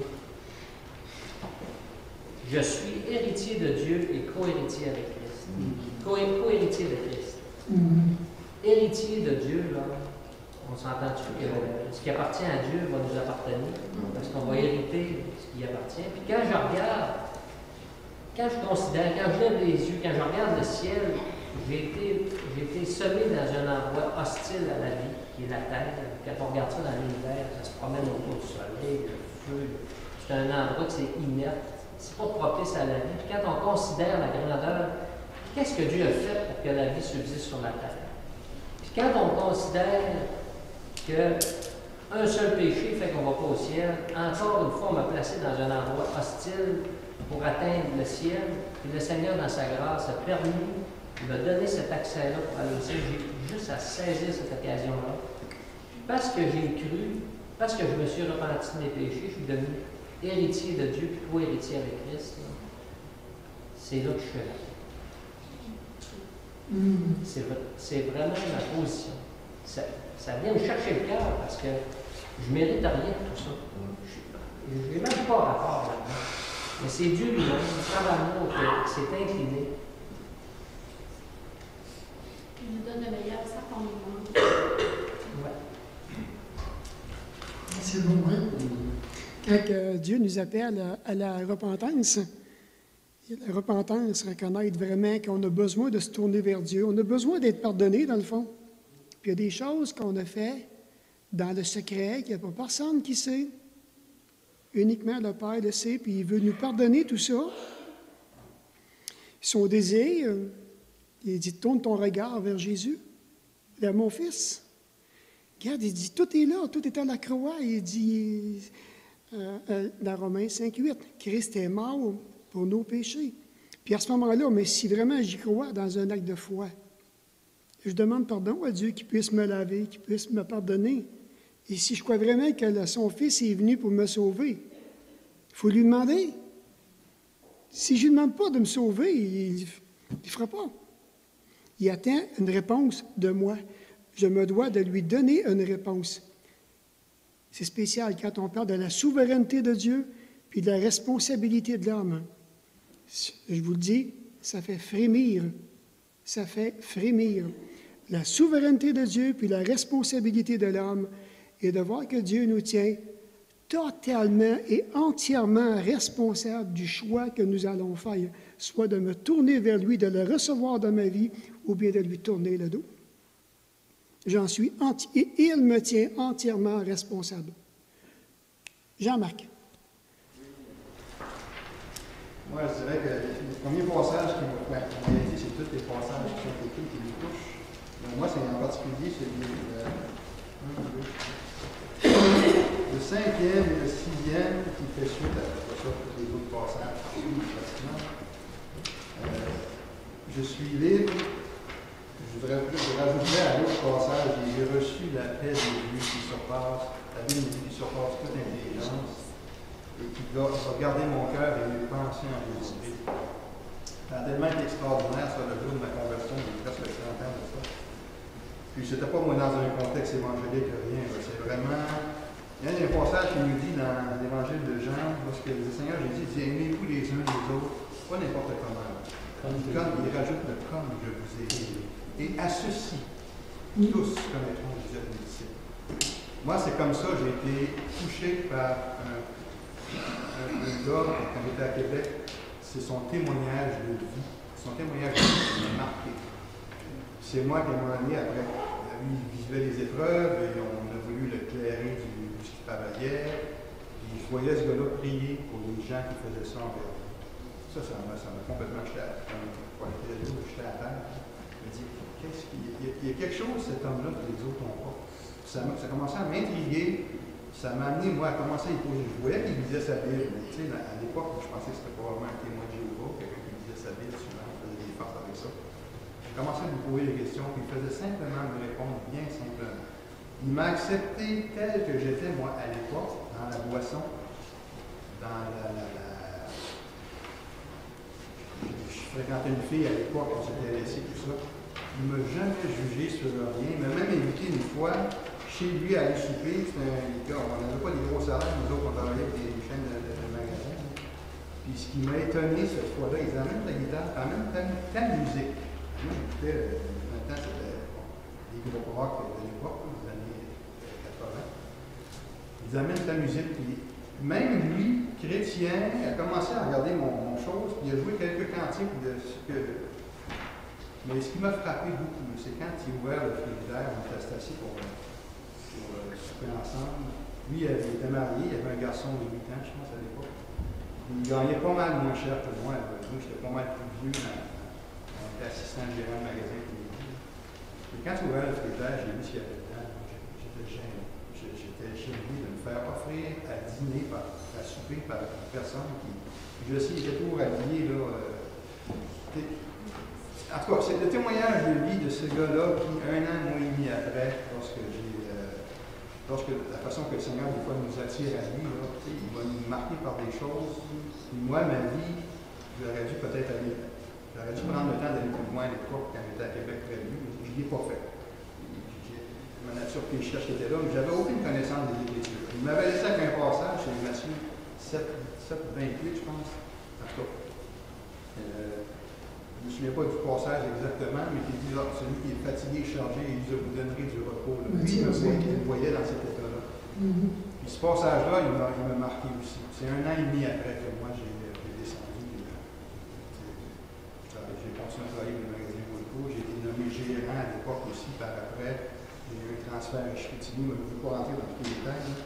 « Je suis héritier de Dieu et co-héritier avec Christ. » Co-héritier de Christ. Héritier de Dieu, là, on s'entend-tu que ce qui appartient à Dieu va nous appartenir, parce qu'on va hériter ce qui appartient. Puis quand je regarde, quand je considère, quand je lève les yeux, quand je regarde le ciel, j'ai été semé dans un endroit hostile à la vie, qui est la terre. Quand on regarde ça dans l'univers, ça se promène autour du soleil, le feu. C'est un endroit qui est inerte. C'est pas propice à la vie. Puis quand on considère la grandeur, qu'est-ce que Dieu a fait pour que la vie subsiste sur la terre? Puis quand on considère qu'un seul péché fait qu'on ne va pas au ciel, encore une fois, on m'a placé dans un endroit hostile pour atteindre le ciel. Puis le Seigneur, dans sa grâce, a permis, il m'a donné cet accès-là pour aller au ciel. J'ai juste à saisir cette occasion-là. Parce que j'ai cru, parce que je me suis repenti de mes péchés, je suis devenu héritier de Dieu, puis co-héritier avec Christ. C'est là que je suis là. C'est vraiment ma position. ça vient me chercher le cœur parce que je ne mérite rien de tout ça. Je n'ai même pas rapport là-dedans. Mais c'est Dieu lui-même, par l'amour, qui s'est incliné. Il nous donne le meilleur sans qu'on nous demande. Ouais. C'est bon, hein? Quand Dieu nous appelle à la repentance, la repentance, reconnaître vraiment qu'on a besoin de se tourner vers Dieu. On a besoin d'être pardonné, dans le fond. Puis il y a des choses qu'on a fait dans le secret, qu'il n'y a pas personne qui sait. Uniquement le Père le sait, puis il veut nous pardonner tout ça. Son désir, il dit, tourne ton regard vers Jésus, vers mon Fils. Regarde, il dit, tout est là, tout est à la croix. Il dit, dans Romains 5,8, Christ est mort pour nos péchés. Puis à ce moment-là, mais si vraiment j'y crois dans un acte de foi, je demande pardon à Dieu qu'il puisse me laver, qu'il puisse me pardonner. Et si je crois vraiment que son Fils est venu pour me sauver, il faut lui demander. Si je ne lui demande pas de me sauver, il ne fera pas. Il attend une réponse de moi. Je me dois de lui donner une réponse. C'est spécial quand on parle de la souveraineté de Dieu puis de la responsabilité de l'homme. Je vous le dis, ça fait frémir. Ça fait frémir. La souveraineté de Dieu puis la responsabilité de l'homme et de voir que Dieu nous tient totalement et entièrement responsables du choix que nous allons faire, soit de me tourner vers lui, de le recevoir dans ma vie, ou bien de lui tourner le dos. J'en suis et il me tient entièrement responsable. Jean-Marc. Moi, je dirais que le premier passage qui m'a été, c'est tous les passages qui sont écrits qui nous touchent. Mais moi, c'est en particulier celui le 5e et le 6e qui fait suite à ça, tous les autres passages qui suivent pratiquement. Je suis libre. Je rajouterais à l'autre passage, j'ai reçu la paix de Dieu qui surpasse, la vie de Dieu qui surpasse toute intelligence et qui va garder mon cœur et mes pensées en Jésus-Christ. Ça a tellement été extraordinaire, ça, le jour de ma conversion, j'ai presque 30 ans de ça. Puis c'était pas moi dans un contexte évangélique, rien. C'est vraiment. Il y a un des passages qui nous dit dans l'évangile de Jean, lorsque le Seigneur Jésus dit aimez-vous les uns les autres, pas n'importe comment. Il rajoute le comme je vous ai aimé. Et à ceci, tous connaîtront que vous êtes mes disciples. Moi, c'est comme ça, j'ai été touché par un gars, quand j'étais à Québec, c'est son témoignage de vie. Son témoignage de vie qui m'a marqué. C'est moi qui ai demandé après, lui, il vivait les épreuves, et on a voulu l'éclairer du ce qu'il travaillait. Puis je voyais ce gars-là prier pour les gens qui faisaient ça envers lui. Ça m'a complètement jeté à terre. Je me dis, il y a quelque chose, cet homme-là, que les autres n'ont pas. Ça a commencé à m'intriguer. Ça m'a amené, moi, à commencer à y poser. Je voyais qu'il lisait sa Bible. Mais, tu sais, à l'époque, je pensais que c'était probablement un témoin de Jéhovah, quelqu'un qui lisait sa Bible, souvent, on faisait des farces avec ça. J'ai commencé à lui poser des questions, puis il faisait simplement me répondre bien simplement. Il m'a accepté tel que j'étais, moi, à l'époque, dans la boisson, dans je fréquentais une fille à l'époque, on s'était laissé tout ça. Il ne m'a jamais jugé sur rien. Il m'a même invité une fois chez lui à aller souper. On n'avait pas des gros salaires, nous autres, on travaillait avec des chaînes de magasins. Puis ce qui m'a étonné cette fois-là, ils amènent la guitare, en même temps, la musique. Moi, j'écoutais, en même temps, c'était des groupes rock de l'époque, des années 80. Ils amènent la musique, puis même lui, chrétien, a commencé à regarder mon chose, puis il a joué quelques cantiques de ce que. Mais ce qui m'a frappé beaucoup, c'est quand il a ouvert le frigidaire, on était assis pour souper ensemble. Lui, il était marié, il avait un garçon de 8 ans, je pense, à l'époque. Il gagnait pas mal moins cher que moi. Moi, j'étais pas mal plus vieux, on était assistant gérant de magasin. Et quand il a ouvert le frigidaire, j'ai vu ce qu'il y avait dedans. J'étais gêné. J'étais gêné de me faire offrir à dîner, à souper par une personne qui. Je sais, il était toujours habillé, là. En tout cas, c'est le témoignage de vie de ce gars-là qui, un an, mois et demi après, lorsque la façon que le Seigneur, des fois, nous attire à lui, là, il va nous marquer par des choses. Puis moi, ma vie, j'aurais dû peut-être prendre le temps d'aller plus loin à l'époque, quand j'étais à Québec près de lui, mais je ne l'ai pas fait. ma nature pécheresse qui était là, mais j'avais aucune connaissance des Écritures. Il m'avait laissé avec un passage chez Matthieu 7, 28, je pense. En tout cas, je ne me souviens pas du passage exactement, mais qui dit celui qui est fatigué et chargé, il vous donnerait du repos. Lui, il me voyait dans cet état-là. Puis ce passage-là, il m'a marqué aussi. C'est 1 an et demi après que moi j'ai descendu. J'ai continué à travailler dans le magasin Volco. J'ai été nommé gérant à l'époque aussi par après. J'ai eu un transfert à Chicoutimi, mais je ne veux pas rentrer dans tous les détails.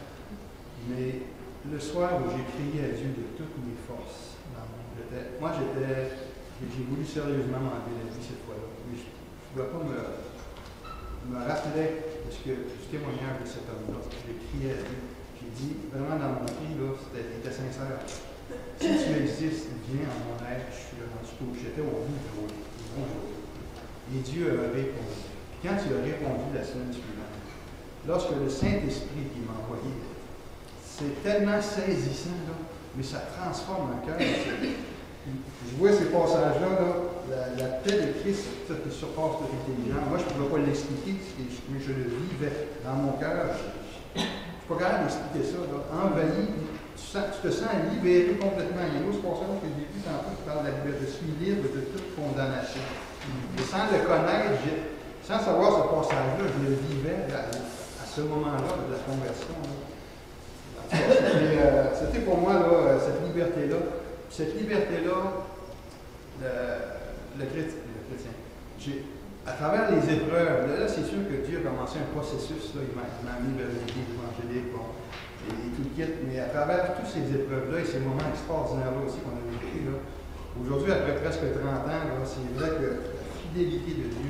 Mais le soir où j'ai crié à Dieu de toutes mes forces, j'ai voulu sérieusement m'enlever la vie cette fois-là. Mais je ne voulais pas me rappeler de ce que du témoignage de cet homme-là. J'ai crié à Dieu. J'ai dit, vraiment dans mon cri, là, c'était sincère. Si tu existes, viens en mon aide, je suis rendu tout. J'étais au bout de bonjour. Et Dieu a répondu. Puis quand il a répondu la semaine suivante, lorsque le Saint-Esprit qui m'a envoyé, c'est tellement saisissant, là, mais ça transforme un cœur. Je vois ces passages-là, la paix de Christ qui surpasse toute intelligence. Moi, je ne pouvais pas l'expliquer, mais je le vivais dans mon cœur. Je ne suis pas capable d'expliquer ça. Là. Envahi, tu te sens libéré complètement. Il y a ce passage que j'ai vu tantôt qui parle de la liberté. Je suis libre de toute condamnation. Et sans le connaître, sans savoir ce passage-là, je le vivais à ce moment-là de la conversion. C'était pour moi là, cette liberté-là. Cette liberté-là, le chrétien, à travers les épreuves, là c'est sûr que Dieu a commencé un processus, là, il m'a amené vers l'Église évangélique, bon, et tout le kit, mais à travers toutes ces épreuves-là et ces moments extraordinaires-là aussi qu'on a vécu, aujourd'hui, après presque 30 ans, c'est vrai que la fidélité de Dieu,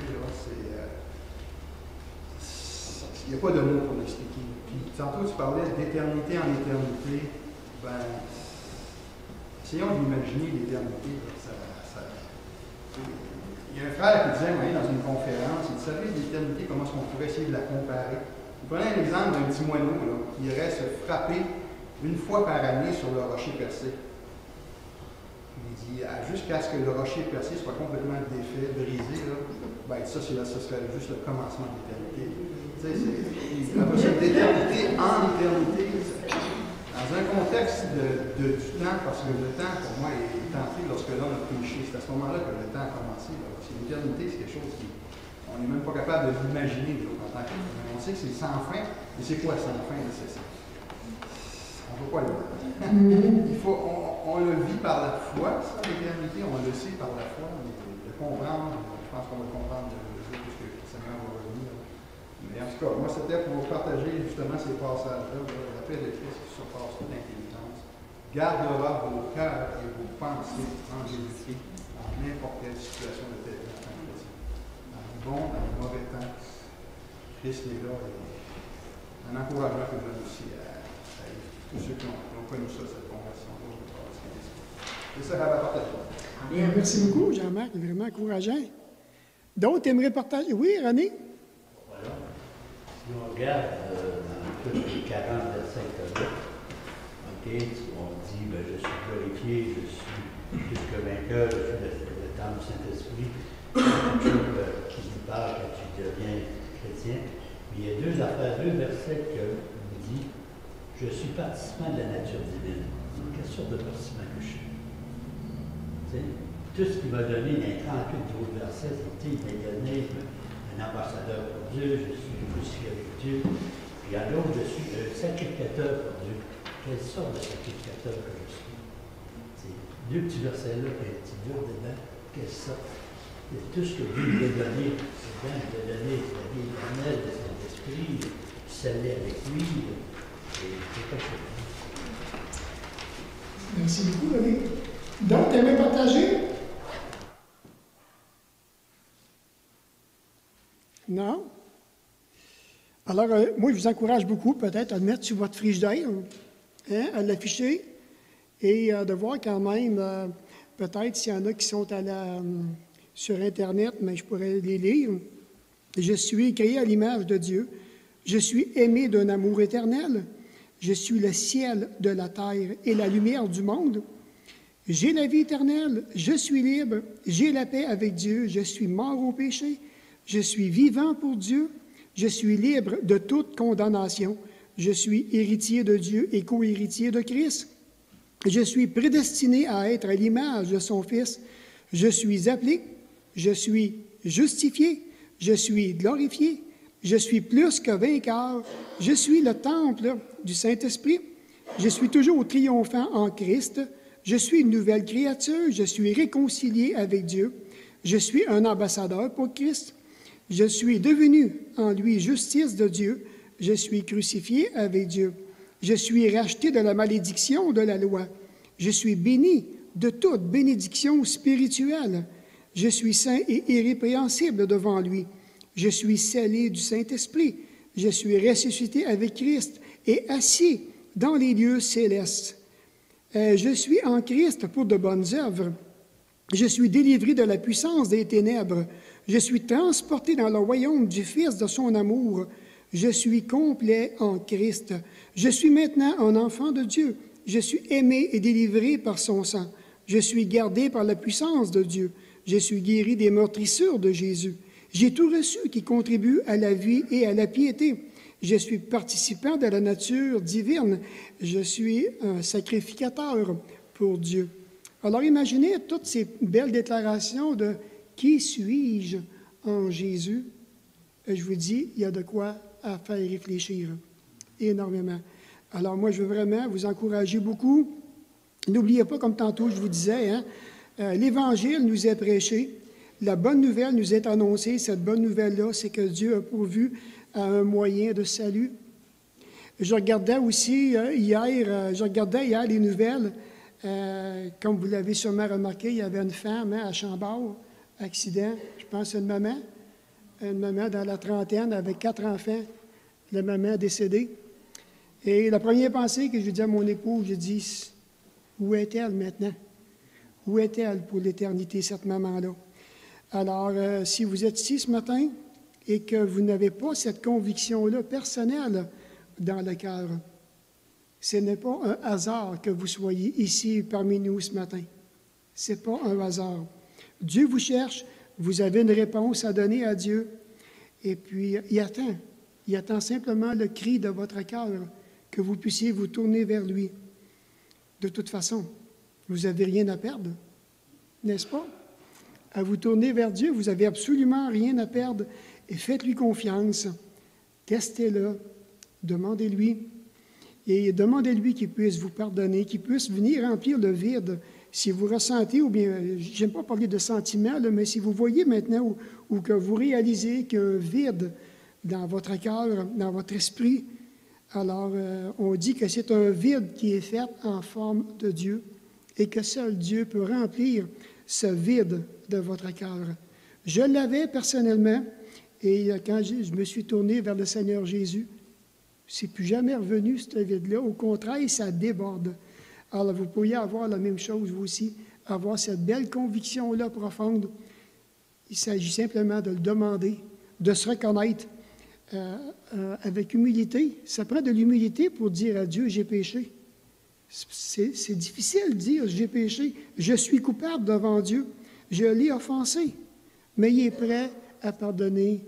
il n'y a pas de mots pour l'expliquer. Puis tantôt, tu parlais d'éternité en éternité, essayons d'imaginer l'éternité. Il y a un frère qui disait, dans une conférence, il dit, vous savez, l'éternité, comment est-ce qu'on pourrait essayer de la comparer? Vous prenez un exemple d'un petit moineau là, qui irait se frapper une fois par année sur le rocher percé. Il dit, jusqu'à ce que le rocher percé soit complètement défait, brisé, là, ça serait juste le commencement de l'éternité. D'éternité en éternité. Dans un contexte du temps, parce que le temps, pour moi, est entré lorsque l'homme a péché. C'est à ce moment-là que le temps a commencé. Parce que l'éternité, c'est quelque chose qu'on n'est même pas capable de l'imaginer en tant que. On sait que c'est sans fin, mais c'est quoi sans fin? On ne peut pas le voir. On le vit par la foi, ça, l'éternité, on le sait par la foi, mais de comprendre, je pense qu'on va comprendre le jour puisque le Seigneur va revenir. Mais en tout cas, moi, c'était pour vous partager justement ces passages-là, la paix de Christ qui surpasse toute intelligence, gardera vos cœurs et vos pensées en Jésus-Christ dans n'importe quelle situation de ta vie en tant que chrétien. Dans le bon, dans le mauvais temps, Christ est là. Et un encouragement que je donne aussi à tous ceux qui ont connu ça, cette conversion-là. C'est ça qu'elle va partager. Merci beaucoup, Jean-Marc, vraiment encourageant. D'autres aimeraient partager? Oui, René? Voilà. Si on regarde dans tous les 40 versets que là, on dit, je suis glorifié, je suis plus que vainqueur, je suis le temple du Saint-Esprit. C'est quelque chose qui nous parle quand tu deviens chrétien. Mais il y a deux versets qui nous disent, je suis participant de la nature divine. Quelle sorte de participant que je suis? Tout ce qu'il m'a donné dans les 38 autres versets, c'est il m'a donné un ambassadeur pour Dieu, je suis crucifié avec Dieu. Puis en l'autre, je suis un sacrificateur pour Dieu. Quelle sorte de sacrificateur que je suis? C'est deux petits versets-là, puis un petit dur dedans. Quelle sorte? Et tout ce que Dieu lui a donné, c'est bien, il a donné la vie éternelle de Saint-Esprit, scellé avec lui. Et c'est pas chose. Merci beaucoup, René. Donc, tu aimais partager? Non? Alors, moi, je vous encourage beaucoup, peut-être, à le mettre sur votre frigidaire, à l'afficher, et de voir quand même, peut-être, s'il y en a qui sont sur Internet, mais je pourrais les lire. Je suis créé à l'image de Dieu. Je suis aimé d'un amour éternel. Je suis le ciel de la terre et la lumière du monde. J'ai la vie éternelle, je suis libre, j'ai la paix avec Dieu, je suis mort au péché, je suis vivant pour Dieu, Je suis libre de toute condamnation. Je suis héritier de Dieu et co-héritier de Christ. Je suis prédestiné à être à l'image de son Fils. Je suis appelé, je suis justifié, je suis glorifié, je suis plus que vainqueur, je suis le temple du Saint-Esprit, je suis toujours triomphant en Christ, je suis une nouvelle créature, je suis réconcilié avec Dieu, je suis un ambassadeur pour Christ, je suis devenu en lui justice de Dieu, je suis crucifié avec Dieu, je suis racheté de la malédiction de la loi, je suis béni de toute bénédiction spirituelle. Je suis saint et irrépréhensible devant lui. Je suis scellé du Saint-Esprit. Je suis ressuscité avec Christ et assis dans les lieux célestes. Je suis en Christ pour de bonnes œuvres. Je suis délivré de la puissance des ténèbres. Je suis transporté dans le royaume du Fils de son amour. Je suis complet en Christ. Je suis maintenant un enfant de Dieu. Je suis aimé et délivré par son sang. Je suis gardé par la puissance de Dieu. Je suis guéri des meurtrissures de Jésus. J'ai tout reçu qui contribue à la vie et à la piété. Je suis participant de la nature divine. Je suis un sacrificateur pour Dieu. Alors imaginez toutes ces belles déclarations de « Qui suis-je en Jésus ?» Je vous dis, il y a de quoi à faire réfléchir énormément. Alors moi, je veux vraiment vous encourager beaucoup. N'oubliez pas, comme tantôt je vous disais, l'Évangile nous est prêché, la bonne nouvelle nous est annoncée. Cette bonne nouvelle-là, c'est que Dieu a pourvu à un moyen de salut. Je regardais aussi hier les nouvelles. Comme vous l'avez sûrement remarqué, il y avait une femme à Chambord, accident, je pense une maman dans la trentaine avec 4 enfants, la maman décédée. Et la première pensée que je dis à mon époux, je dis, où est-elle maintenant? Où est-elle pour l'éternité, cette maman-là? Alors, si vous êtes ici ce matin et que vous n'avez pas cette conviction-là personnelle dans le cœur, ce n'est pas un hasard que vous soyez ici parmi nous ce matin. Ce n'est pas un hasard. Dieu vous cherche, vous avez une réponse à donner à Dieu, et puis il attend simplement le cri de votre cœur, que vous puissiez vous tourner vers lui. De toute façon, vous n'avez rien à perdre, n'est-ce pas? À vous tourner vers Dieu, vous n'avez absolument rien à perdre, et faites-lui confiance. Testez-le, demandez-lui, et demandez-lui qu'il puisse vous pardonner, qu'il puisse venir remplir le vide. Si vous ressentez, ou bien, j'aime pas parler de sentiments, là, mais si vous voyez maintenant ou que vous réalisez qu'il y a un vide dans votre cœur, dans votre esprit, alors on dit que c'est un vide qui est fait en forme de Dieu et que seul Dieu peut remplir ce vide de votre cœur. Je l'avais personnellement, et quand je me suis tourné vers le Seigneur Jésus, c'est plus jamais revenu, ce vide-là. Au contraire, ça déborde. Alors, vous pourriez avoir la même chose, vous aussi, avoir cette belle conviction-là profonde. Il s'agit simplement de le demander, de se reconnaître avec humilité. Ça prend de l'humilité pour dire à Dieu, j'ai péché. C'est difficile de dire, j'ai péché. Je suis coupable devant Dieu. Je l'ai offensé. Mais il est prêt à pardonner,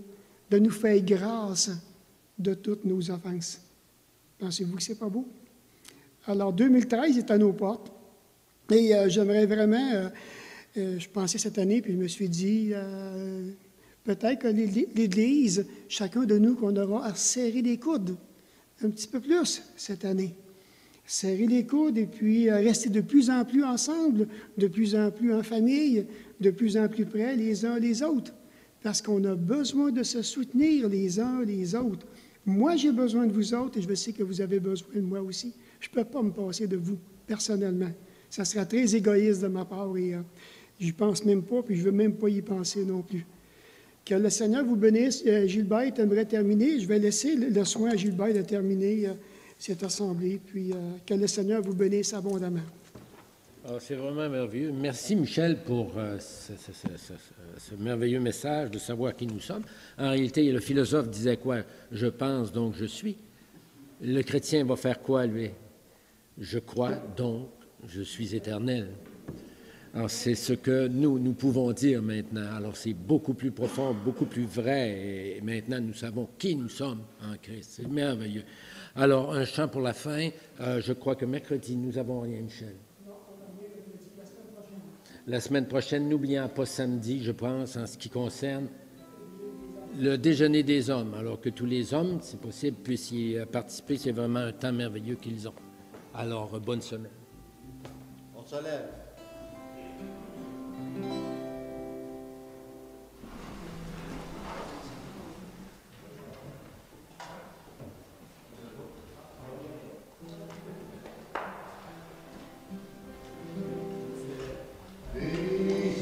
de nous faire grâce de toutes nos offenses. Pensez-vous que ce n'est pas beau? Alors, 2013 est à nos portes. Et j'aimerais vraiment, je pensais cette année, puis je me suis dit, peut-être que l'Église, chacun de nous, qu'on aura à serrer les coudes un petit peu plus cette année. Serrer les coudes et puis rester de plus en plus ensemble, de plus en plus en famille, de plus en plus près les uns les autres. Parce qu'on a besoin de se soutenir les uns les autres. Moi, j'ai besoin de vous autres et je sais que vous avez besoin de moi aussi. Je ne peux pas me passer de vous, personnellement. Ça sera très égoïste de ma part et je n'y pense même pas, puis je ne veux même pas y penser non plus. Que le Seigneur vous bénisse. Gilbert aimerait terminer. Je vais laisser le soin à Gilbert de terminer cette assemblée, puis que le Seigneur vous bénisse abondamment. C'est vraiment merveilleux. Merci, Michel, pour ce merveilleux message de savoir qui nous sommes. En réalité, le philosophe disait quoi? Je pense, donc je suis. Le chrétien va faire quoi, lui? Je crois, donc je suis éternel. Alors, c'est ce que nous pouvons dire maintenant. Alors, c'est beaucoup plus profond, beaucoup plus vrai. Et maintenant, nous savons qui nous sommes en Christ. C'est merveilleux. Alors, un chant pour la fin. Je crois que mercredi, nous avons rien, Michel. La semaine prochaine, n'oublions pas samedi, je pense, en ce qui concerne le déjeuner des hommes. Alors que tous les hommes, c'est possible, puissent y participer. C'est vraiment un temps merveilleux qu'ils ont. Alors, bonne semaine. On se lève. Béni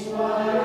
soit